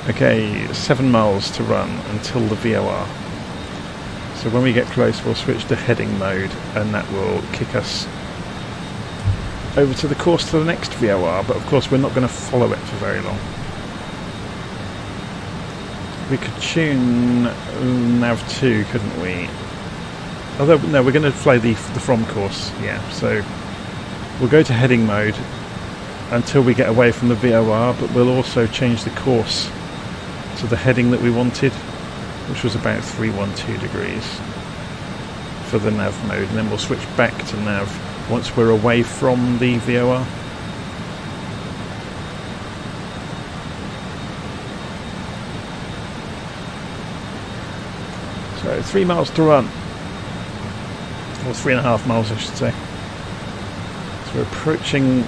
[SPEAKER 1] Okay, 7 miles to run until the VOR. So when we get close we'll switch to heading mode and that will kick us over to the course to the next VOR, but of course we're not going to follow it for very long. We could tune nav 2, couldn't we? Although, no, we're going to fly the from course, yeah. So we'll go to heading mode until we get away from the VOR, but we'll also change the course to the heading that we wanted, which was about 312 degrees for the nav mode, and then we'll switch back to nav once we're away from the VOR. So 3 miles to run, or 3.5 miles I should say. So we're approaching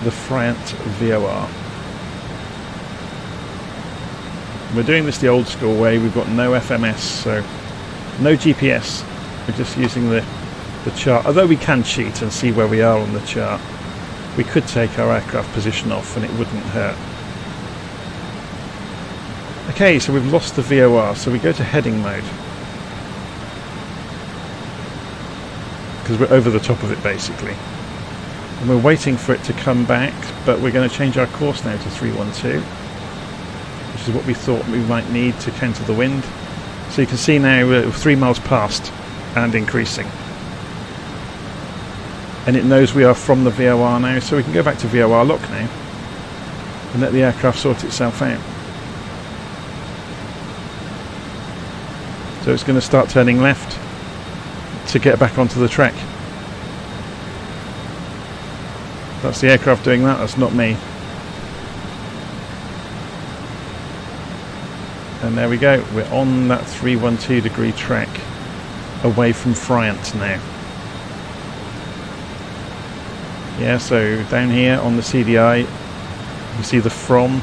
[SPEAKER 1] the Friant VOR. We're doing this the old school way. We've got no FMS, so no GPS. We're just using the chart. Although we can cheat and see where we are on the chart, we could take our aircraft position off and it wouldn't hurt. Okay, so we've lost the VOR, so we go to heading mode. Because we're over the top of it basically. And we're waiting for it to come back, but we're going to change our course now to 312, which is what we thought we might need to counter the wind. So you can see now we're 3 miles past and increasing. And it knows we are from the VOR now, so we can go back to VOR lock now and let the aircraft sort itself out. So it's going to start turning left to get back onto the track. That's the aircraft doing that, that's not me. And there we go, we're on that 312 degree track away from Friant now. Yeah, so down here on the CDI you see the from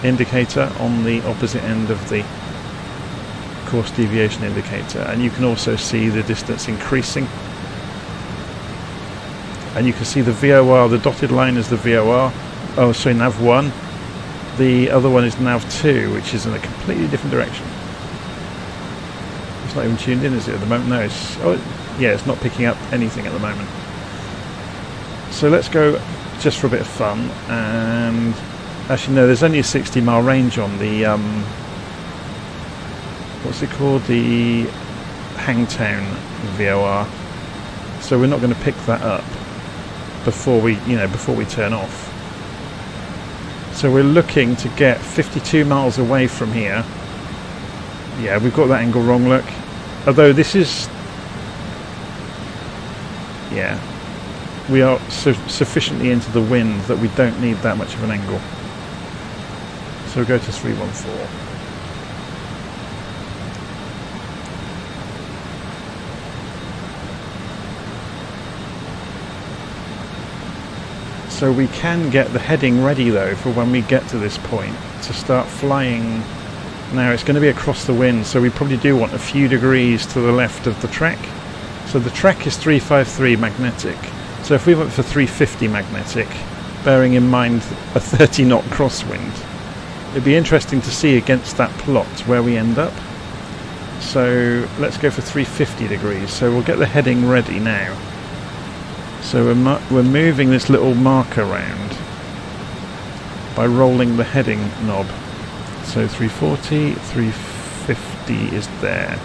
[SPEAKER 1] indicator on the opposite end of the course deviation indicator, and you can also see the distance increasing, and you can see the VOR, the dotted line is the VOR, Oh, sorry, nav 1. The other one is nav 2, which is in a completely different direction. It's not even tuned in, is it, at the moment? No, it's... Oh, yeah, it's not picking up anything at the moment. So let's go just for a bit of fun. And actually, no, there's only a 60-mile range on the... what's it called? The Hangtown VOR. So we're not going to pick that up before we turn off. So we're looking to get 52 miles away from here. Yeah, we've got that angle wrong, look. Although this is... Yeah. We are sufficiently into the wind that we don't need that much of an angle. So we'll go to 314. So we can get the heading ready though for when we get to this point to start flying. Now it's going to be across the wind, so we probably do want a few degrees to the left of the track. So the track is 353 magnetic. So if we went for 350 magnetic, bearing in mind a 30 knot crosswind, it'd be interesting to see against that plot where we end up. So let's go for 350 degrees. So we'll get the heading ready now. So we're moving this little marker around by rolling the heading knob. So 340, 350 is there.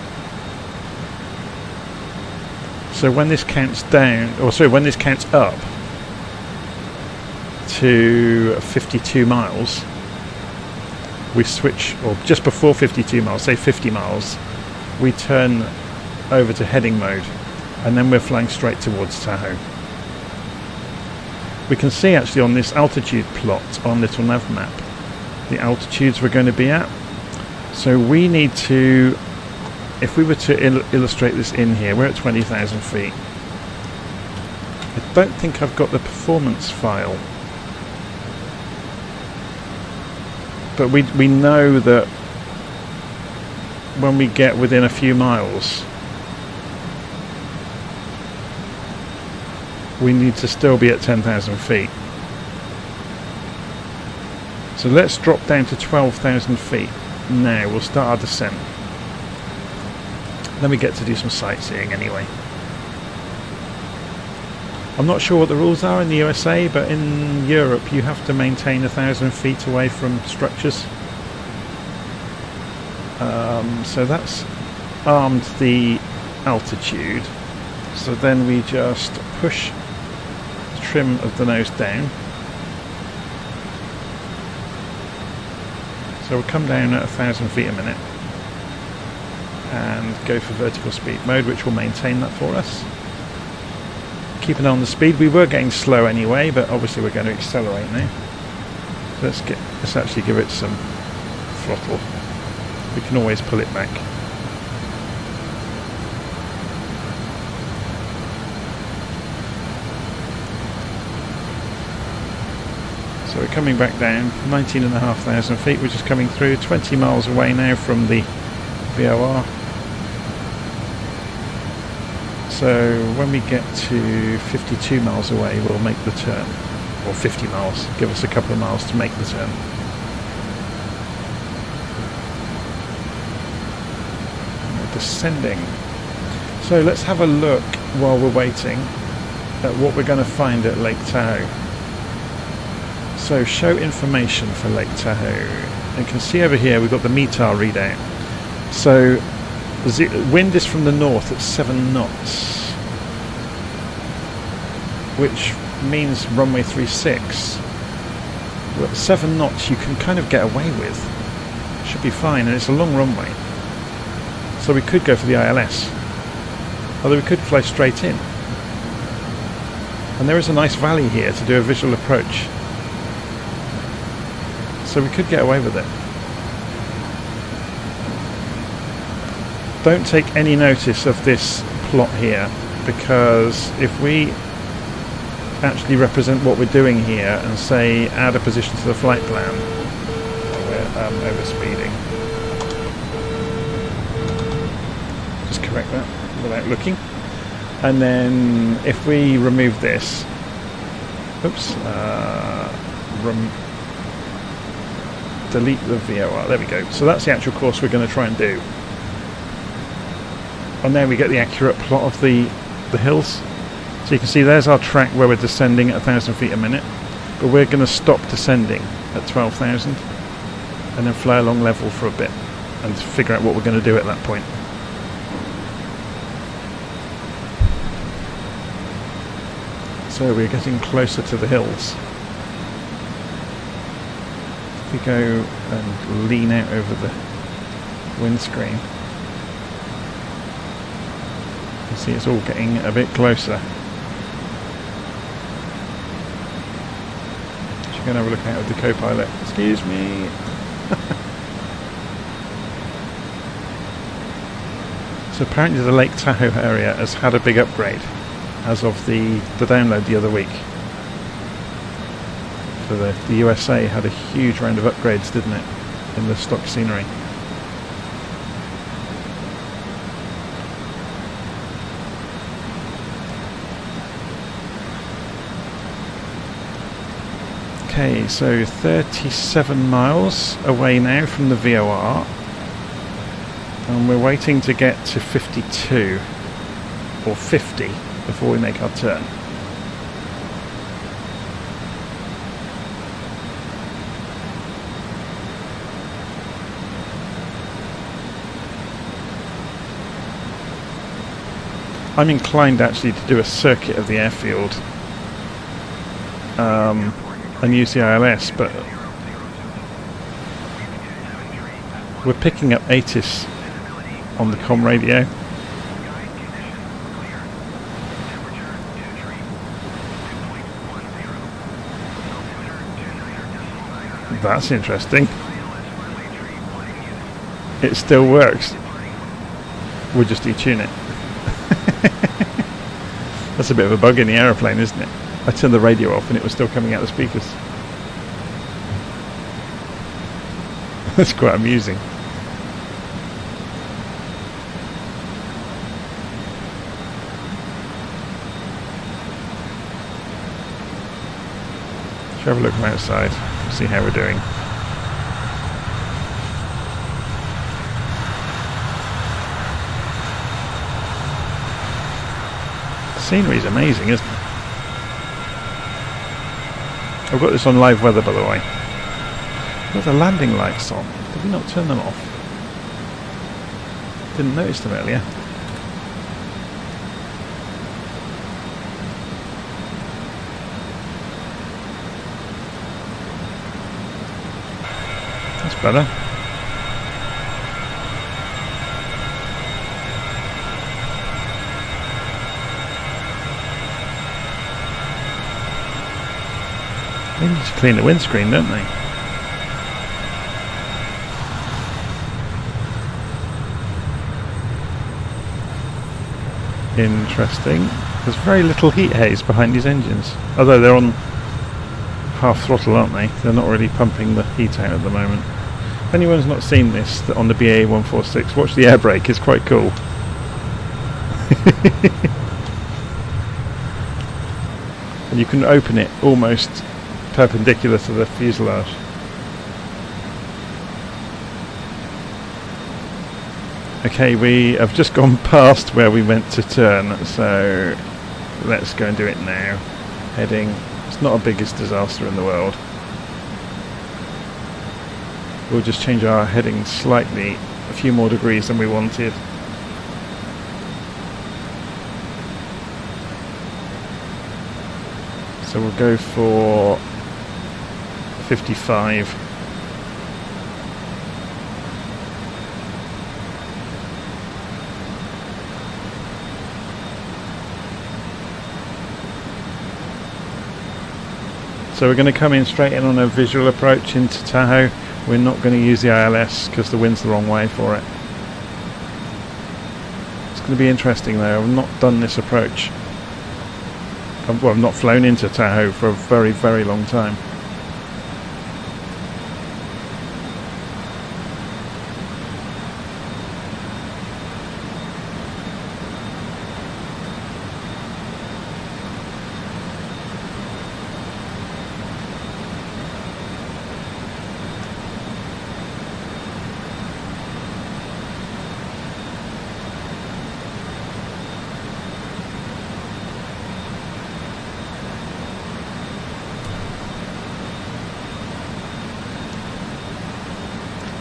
[SPEAKER 1] So when this counts down, or sorry, when this counts up to 52 miles, we switch, or just before 52 miles, say 50 miles, we turn over to heading mode, and then we're flying straight towards Tahoe. We can see actually on this altitude plot on Little Nav Map the altitudes we're going to be at. So we need to, if we were to illustrate this in here, we're at 20,000 feet. I don't think I've got the performance file, but we know that when we get within a few miles we need to still be at 10,000 feet. So let's drop down to 12,000 feet. Now we'll start our descent. Then we get to do some sightseeing anyway. I'm not sure what the rules are in the USA, but in Europe you have to maintain 1,000 feet away from structures. So that's armed the altitude. So then we just push the trim of the nose down. So we'll come down at 1,000 feet a minute and go for vertical speed mode, which will maintain that for us. Keep an eye on the speed. We were getting slow anyway, but obviously we're going to accelerate now. So let's actually give it some throttle. We can always pull it back. So we're coming back down 19,500 feet, which is coming through 20 miles away now from the VOR. So when we get to 52 miles away, we'll make the turn, or 50 miles, give us a couple of miles to make the turn. And we're descending. So let's have a look while we're waiting at what we're going to find at Lake Tahoe. So show information for Lake Tahoe. You can see over here we've got the METAR readout. So the wind is from the north at 7 knots, which means runway 36. Well, 7 knots you can kind of get away with. Should be fine, and it's a long runway. So we could go for the ILS. Although we could fly straight in. And there is a nice valley here to do a visual approach. So we could get away with it. Don't take any notice of this plot here, because if we actually represent what we're doing here and say add a position to the flight plan, we're overspeeding. Just correct that without looking. And then if we remove this, oops, delete the VOR. There we go. So that's the actual course we're going to try and do. And then we get the accurate plot of the hills. So you can see there's our track where we're descending at 1,000 feet a minute. But we're going to stop descending at 12,000 and then fly along level for a bit and figure out what we're going to do at that point. So we're getting closer to the hills. If we go and lean out over the windscreen, you can see it's all getting a bit closer. Just going to have a look out of the co-pilot. Excuse me. So apparently the Lake Tahoe area has had a big upgrade as of the download the other week. For the USA had a huge round of upgrades, didn't it, in the stock scenery. Okay, so 37 miles away now from the VOR, and we're waiting to get to 52 or 50 before we make our turn. I'm inclined actually to do a circuit of the airfield and use the ILS, but we're picking up ATIS on the comm radio. That's interesting. It still works. We'll just detune it. That's a bit of a bug in the aeroplane, isn't it? I turned the radio off and it was still coming out the speakers. That's quite amusing. Should have a look from outside, see how we're doing. The scenery is amazing, isn't it? I've got this on live weather, by the way. Got the landing lights on. Did we not turn them off? Didn't notice them earlier. That's better. They need to clean the windscreen, don't they? Interesting. There's very little heat haze behind these engines. Although they're on half throttle, aren't they? They're not really pumping the heat out at the moment. If anyone's not seen this on the BA 146, watch the air brake, it's quite cool. And you can open it almost perpendicular to the fuselage. Okay, we have just gone past where we meant to turn, so let's go and do it now. Heading, it's not the biggest disaster in the world. We'll just change our heading slightly, a few more degrees than we wanted. So we'll go for 55. So we're going to come in straight in on a visual approach into Tahoe. We're not going to use the ILS because the wind's the wrong way for it. It's going to be interesting though. I've not done this approach. Well, I've not flown into Tahoe for a very, very long time.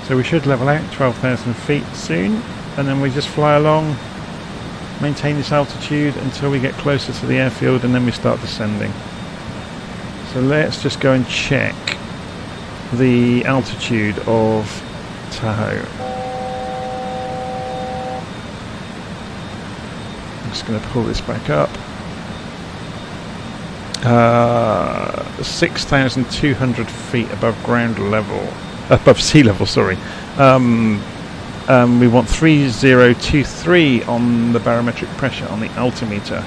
[SPEAKER 1] So we should level out 12,000 feet soon, and then we just fly along, maintain this altitude until we get closer to the airfield, and then we start descending. So let's just go and check the altitude of Tahoe. I'm just going to pull this back up. 6,200 feet above ground level, above sea level, sorry. We want 3023 on the barometric pressure on the altimeter.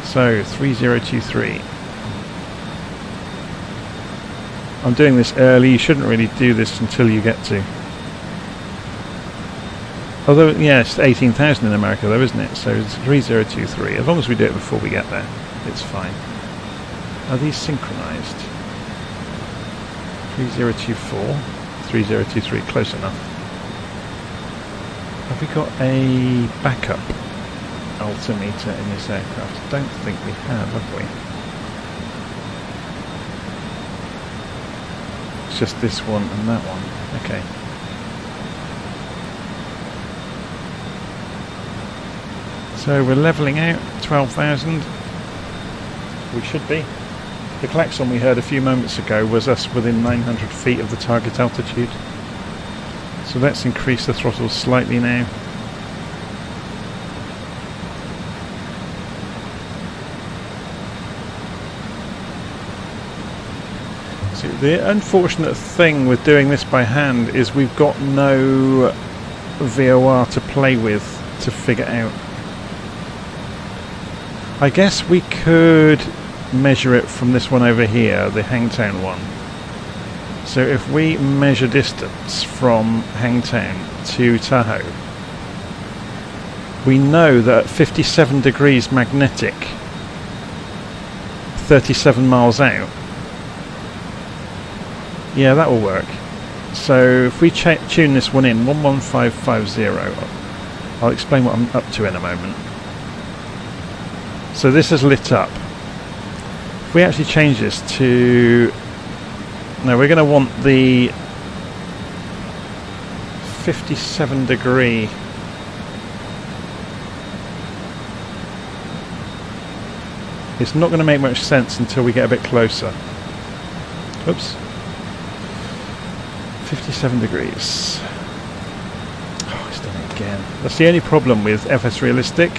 [SPEAKER 1] So 3023. I'm doing this early. You shouldn't really do this until you get to. Although, yeah, it's 18,000 in America though, isn't it? So it's 3023. As long as we do it before we get there, it's fine. Are these synchronized? 3024, 3023, close enough. Have we got a backup altimeter in this aircraft? I don't think we have we? It's just this one and that one. Okay. So we're levelling out 12,000. We should be. The klaxon we heard a few moments ago was us within 900 feet of the target altitude. So let's increase the throttle slightly now. So the unfortunate thing with doing this by hand is we've got no VOR to play with to figure out. I guess we could measure it from this one over here, the Hangtown one. So if we measure distance from Hangtown to Tahoe, we know that 57 degrees magnetic, 37 miles out, yeah, that will work. So if we tune this one in, 11550, I'll explain what I'm up to in a moment. So this is lit up. If we actually change this to... No, we're going to want the 57 degree. It's not going to make much sense until we get a bit closer. Oops. 57 degrees. Oh, it's done it again. That's the only problem with FS Realistic,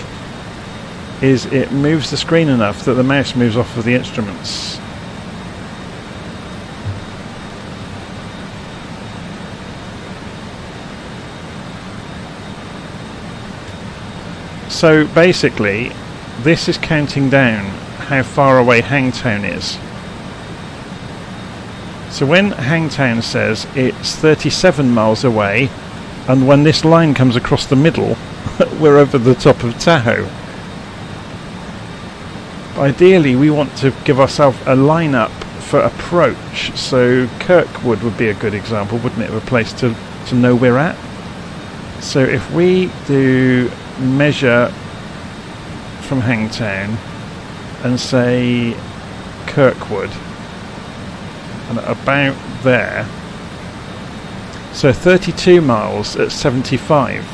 [SPEAKER 1] is it moves the screen enough that the mouse moves off of the instruments. So basically, this is counting down how far away Hangtown is. So when Hangtown says it's 37 miles away, and when this line comes across the middle, we're over the top of Tahoe. Ideally, we want to give ourselves a line-up for approach, so Kirkwood would be a good example, wouldn't it, of a place to know we're at? So if we do measure from Hangtown and say Kirkwood, and about there, so 32 miles at 75.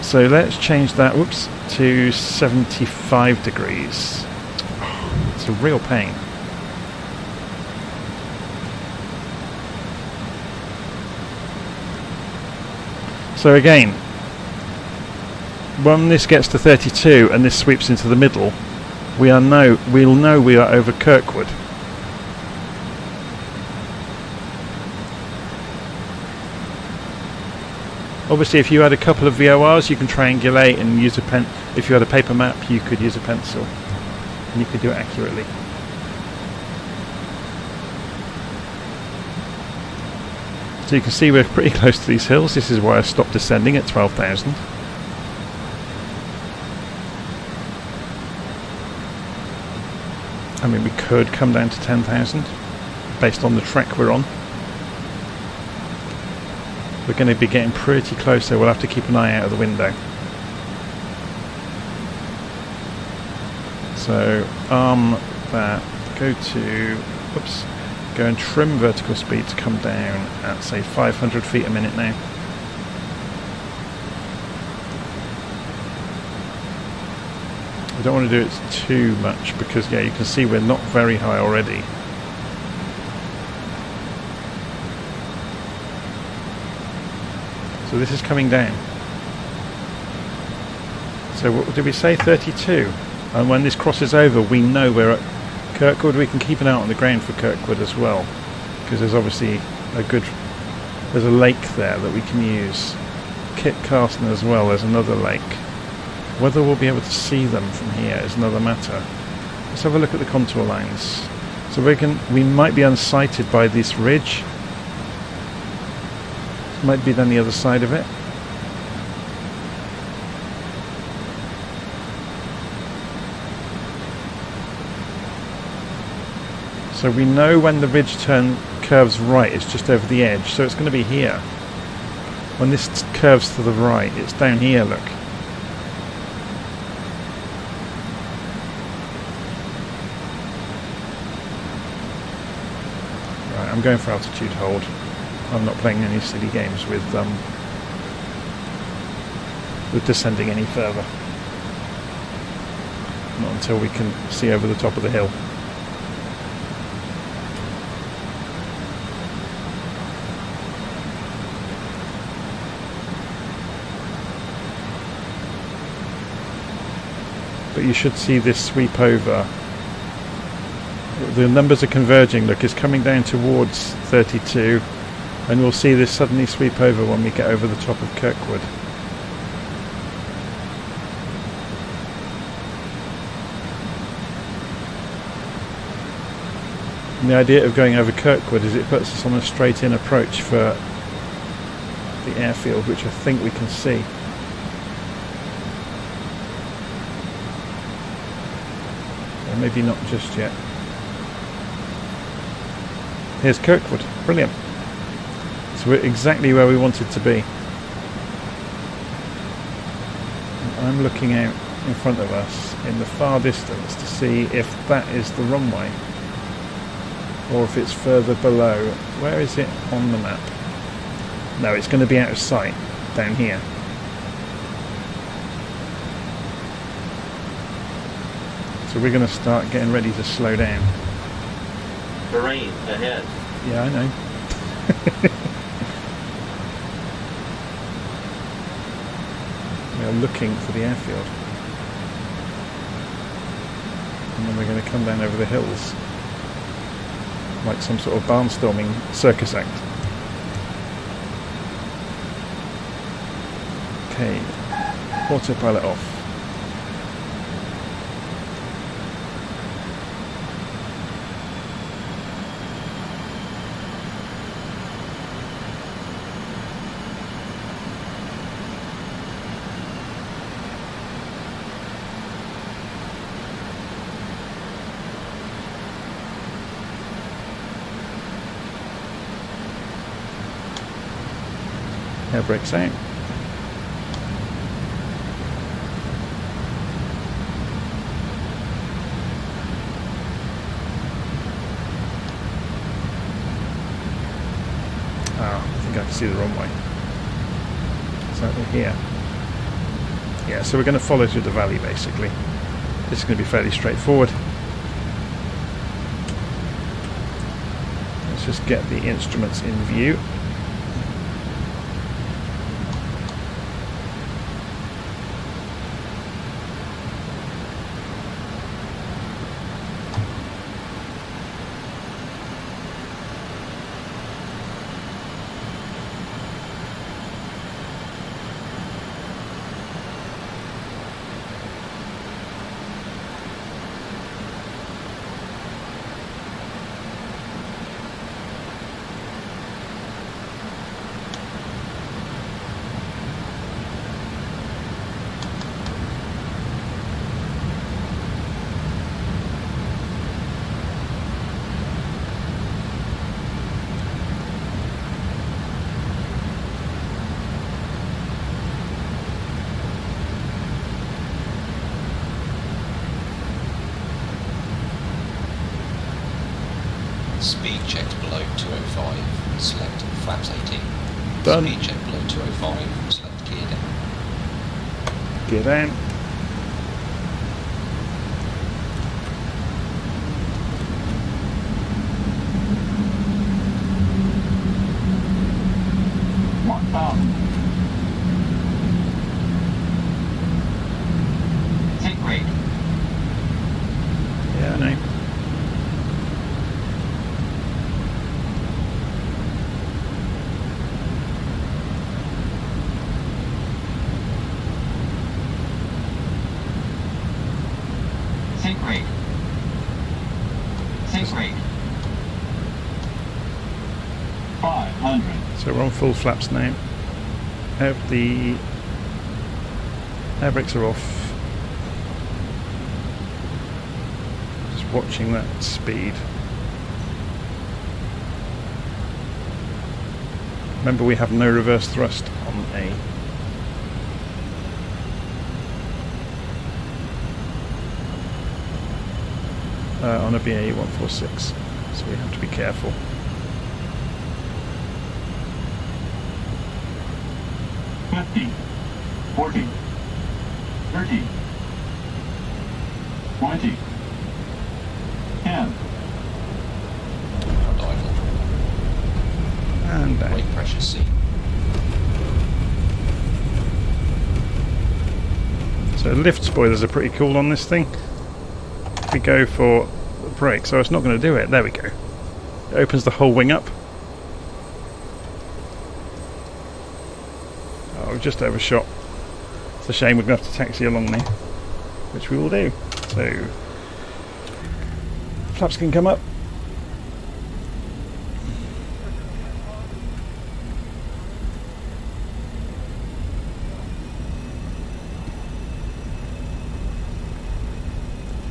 [SPEAKER 1] So let's change that, whoops, to 75 degrees. Oh, it's a real pain. So again, when this gets to 32 and this sweeps into the middle, we'll know we are over Kirkwood. Obviously, if you had a couple of VORs, you can triangulate and use a pen. If you had a paper map, you could use a pencil, and you could do it accurately. So you can see we're pretty close to these hills. This is why I stopped descending at 12,000. I mean, we could come down to 10,000 based on the track we're on. We're going to be getting pretty close, so we'll have to keep an eye out of the window. So that, go go and trim vertical speed to come down at, say, 500 feet a minute now. I don't want to do it too much because, yeah, you can see we're not very high already. So this is coming down. So what did we say? 32. And when this crosses over, we know we're at Kirkwood. We can keep an eye on the ground for Kirkwood as well, because there's obviously there's a lake there that we can use. Kit Carson as well, there's another lake. Whether we'll be able to see them from here is another matter. Let's have a look at the contour lines. So we might be unsighted by this ridge. Might be down the other side of it. So we know when the ridge curves right, it's just over the edge. So it's going to be here. When this curves to the right, it's down here, look. Right, I'm going for altitude hold. I'm not playing any silly games with descending any further. Not until we can see over the top of the hill. But you should see this sweep over. The numbers are converging. Look, it's coming down towards 32. And we'll see this suddenly sweep over when we get over the top of Kirkwood. And the idea of going over Kirkwood is it puts us on a straight in approach for the airfield, which I think we can see. Or maybe not just yet. Here's Kirkwood. Brilliant. So we're exactly where we wanted to be. I'm looking out in front of us in the far distance to see if that is the runway or if it's further below. Where is it on the map? No, it's going to be out of sight down here. So we're going to start getting ready to slow down.
[SPEAKER 3] Terrain ahead.
[SPEAKER 1] Yeah, I know. We are looking for the airfield. And then we're going to come down over the hills like some sort of barnstorming circus act. Okay, autopilot off. Air brakes out. I think I can see the runway. It's over here. Yeah, so we're going to follow through the valley basically. This is going to be fairly straightforward. Let's just get the instruments in view.
[SPEAKER 2] Speed checked below 205, select flaps 18.
[SPEAKER 1] Done.
[SPEAKER 2] Speed check below 205, select gear down.
[SPEAKER 1] Gear down.
[SPEAKER 3] Take brake.
[SPEAKER 1] Yeah, I know.
[SPEAKER 3] Take brake. Take brake. 500.
[SPEAKER 1] So we're on full flaps now. The air brakes are off. Just watching that speed. Remember, we have no reverse thrust on a BAE 146, so we have to be careful.
[SPEAKER 4] $50, $40, $30, $20, $10.
[SPEAKER 2] And idle.
[SPEAKER 1] And down.
[SPEAKER 2] Brake pressure C.
[SPEAKER 1] So lift spoilers are pretty cool on this thing. If we go for the brake, so it's not going to do it. There we go. It opens the whole wing up. Oh, we've just overshot. It's a shame we're going to have to taxi along there, which we will do. So flaps can come up.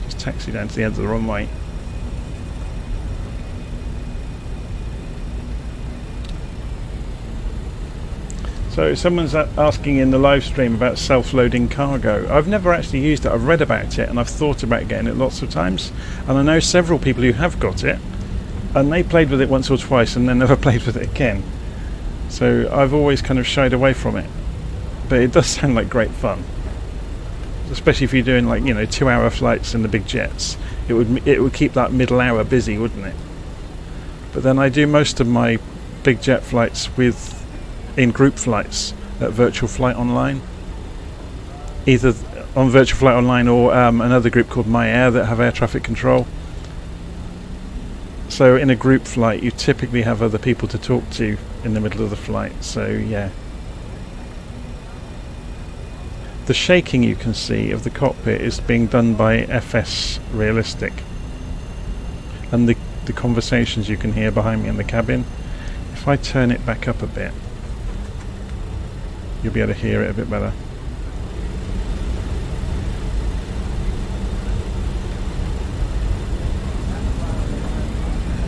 [SPEAKER 1] Just taxi down to the end of the runway. So someone's asking in the live stream about self-loading cargo. I've never actually used it. I've read about it and I've thought about getting it lots of times. And I know several people who have got it, and they played with it once or twice and then never played with it again. So I've always kind of shied away from it. But it does sound like great fun, especially if you're doing, like, you know, 2-hour flights in the big jets. It would keep that middle hour busy, wouldn't it? But then I do most of my big jet flights in group flights at Virtual Flight Online, either on Virtual Flight Online or another group called My Air that have air traffic control. So in a group flight you typically have other people to talk to in the middle of the flight, so yeah. The shaking you can see of the cockpit is being done by FS Realistic, and the conversations you can hear behind me in the cabin. If I turn it back up a bit, you'll be able to hear it a bit better.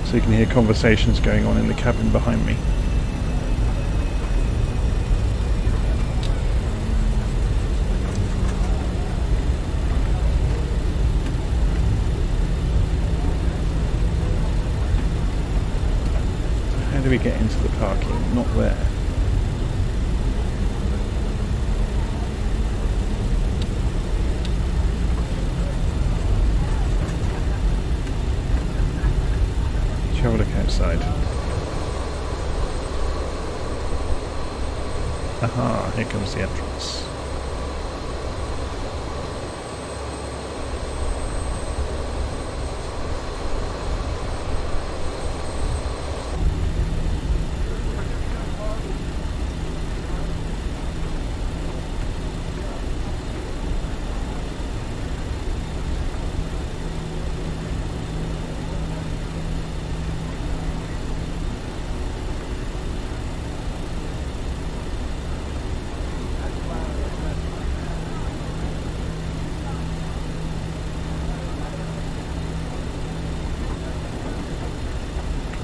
[SPEAKER 1] So you can hear conversations going on in the cabin behind me. So how do we get into the parking? Not there. Have a look outside. Aha, here comes the entrance.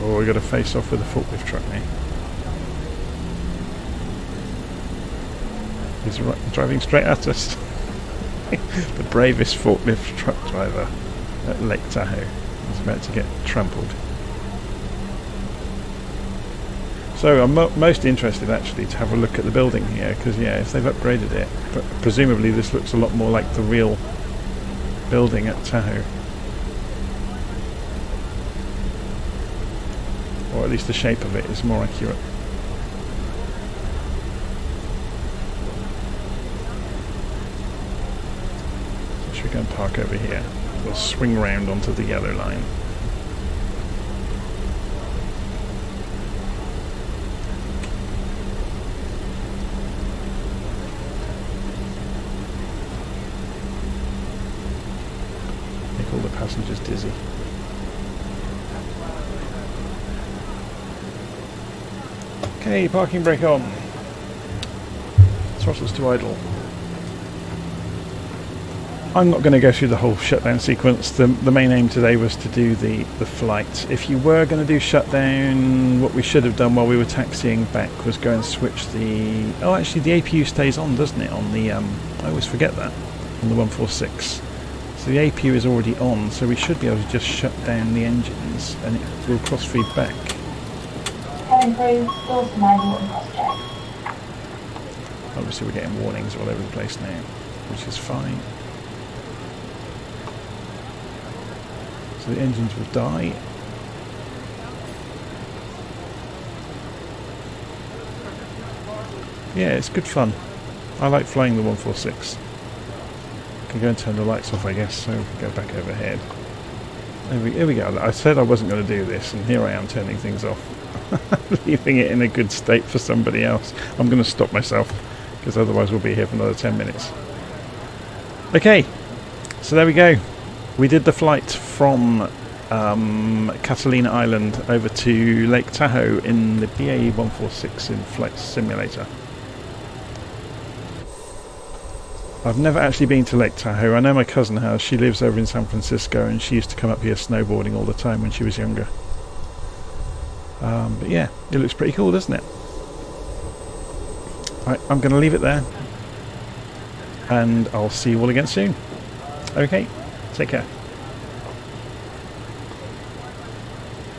[SPEAKER 1] Oh, we got to face off with a forklift truck now. He's driving straight at us. The bravest forklift truck driver at Lake Tahoe is about to get trampled. So I'm most interested actually to have a look at the building here, because yeah, if they've upgraded it, but presumably this looks a lot more like the real building at Tahoe. Or at least the shape of it is more accurate. So should we go and park over here? We'll swing round onto the yellow line. Make all the passengers dizzy. Okay, parking brake on. Throttles to idle. I'm not going to go through the whole shutdown sequence. The main aim today was to do the flight. If you were going to do shutdown, what we should have done while we were taxiing back was go and switch the... Oh, actually the APU stays on, doesn't it? On the... I always forget that. On the 146. So the APU is already on, so we should be able to just shut down the engines and it will cross-feed back. Obviously we're getting warnings all over the place now, which is fine. So the engines will die. Yeah, it's good fun. I like flying the 146. Can go and turn the lights off, I guess, so we can go back overhead. Here we go. I said I wasn't going to do this, and here I am turning things off. Leaving it in a good state for somebody else. I'm going to stop myself, because otherwise we'll be here for another 10 minutes. Okay, so there we go. We did the flight from Catalina Island over to Lake Tahoe in the BA-146 in Flight Simulator. I've never actually been to Lake Tahoe. I know my cousin has. She lives over in San Francisco and she used to come up here snowboarding all the time when she was younger. But yeah, it looks pretty cool, doesn't it? Right, I'm going to leave it there. And I'll see you all again soon. Okay, take care.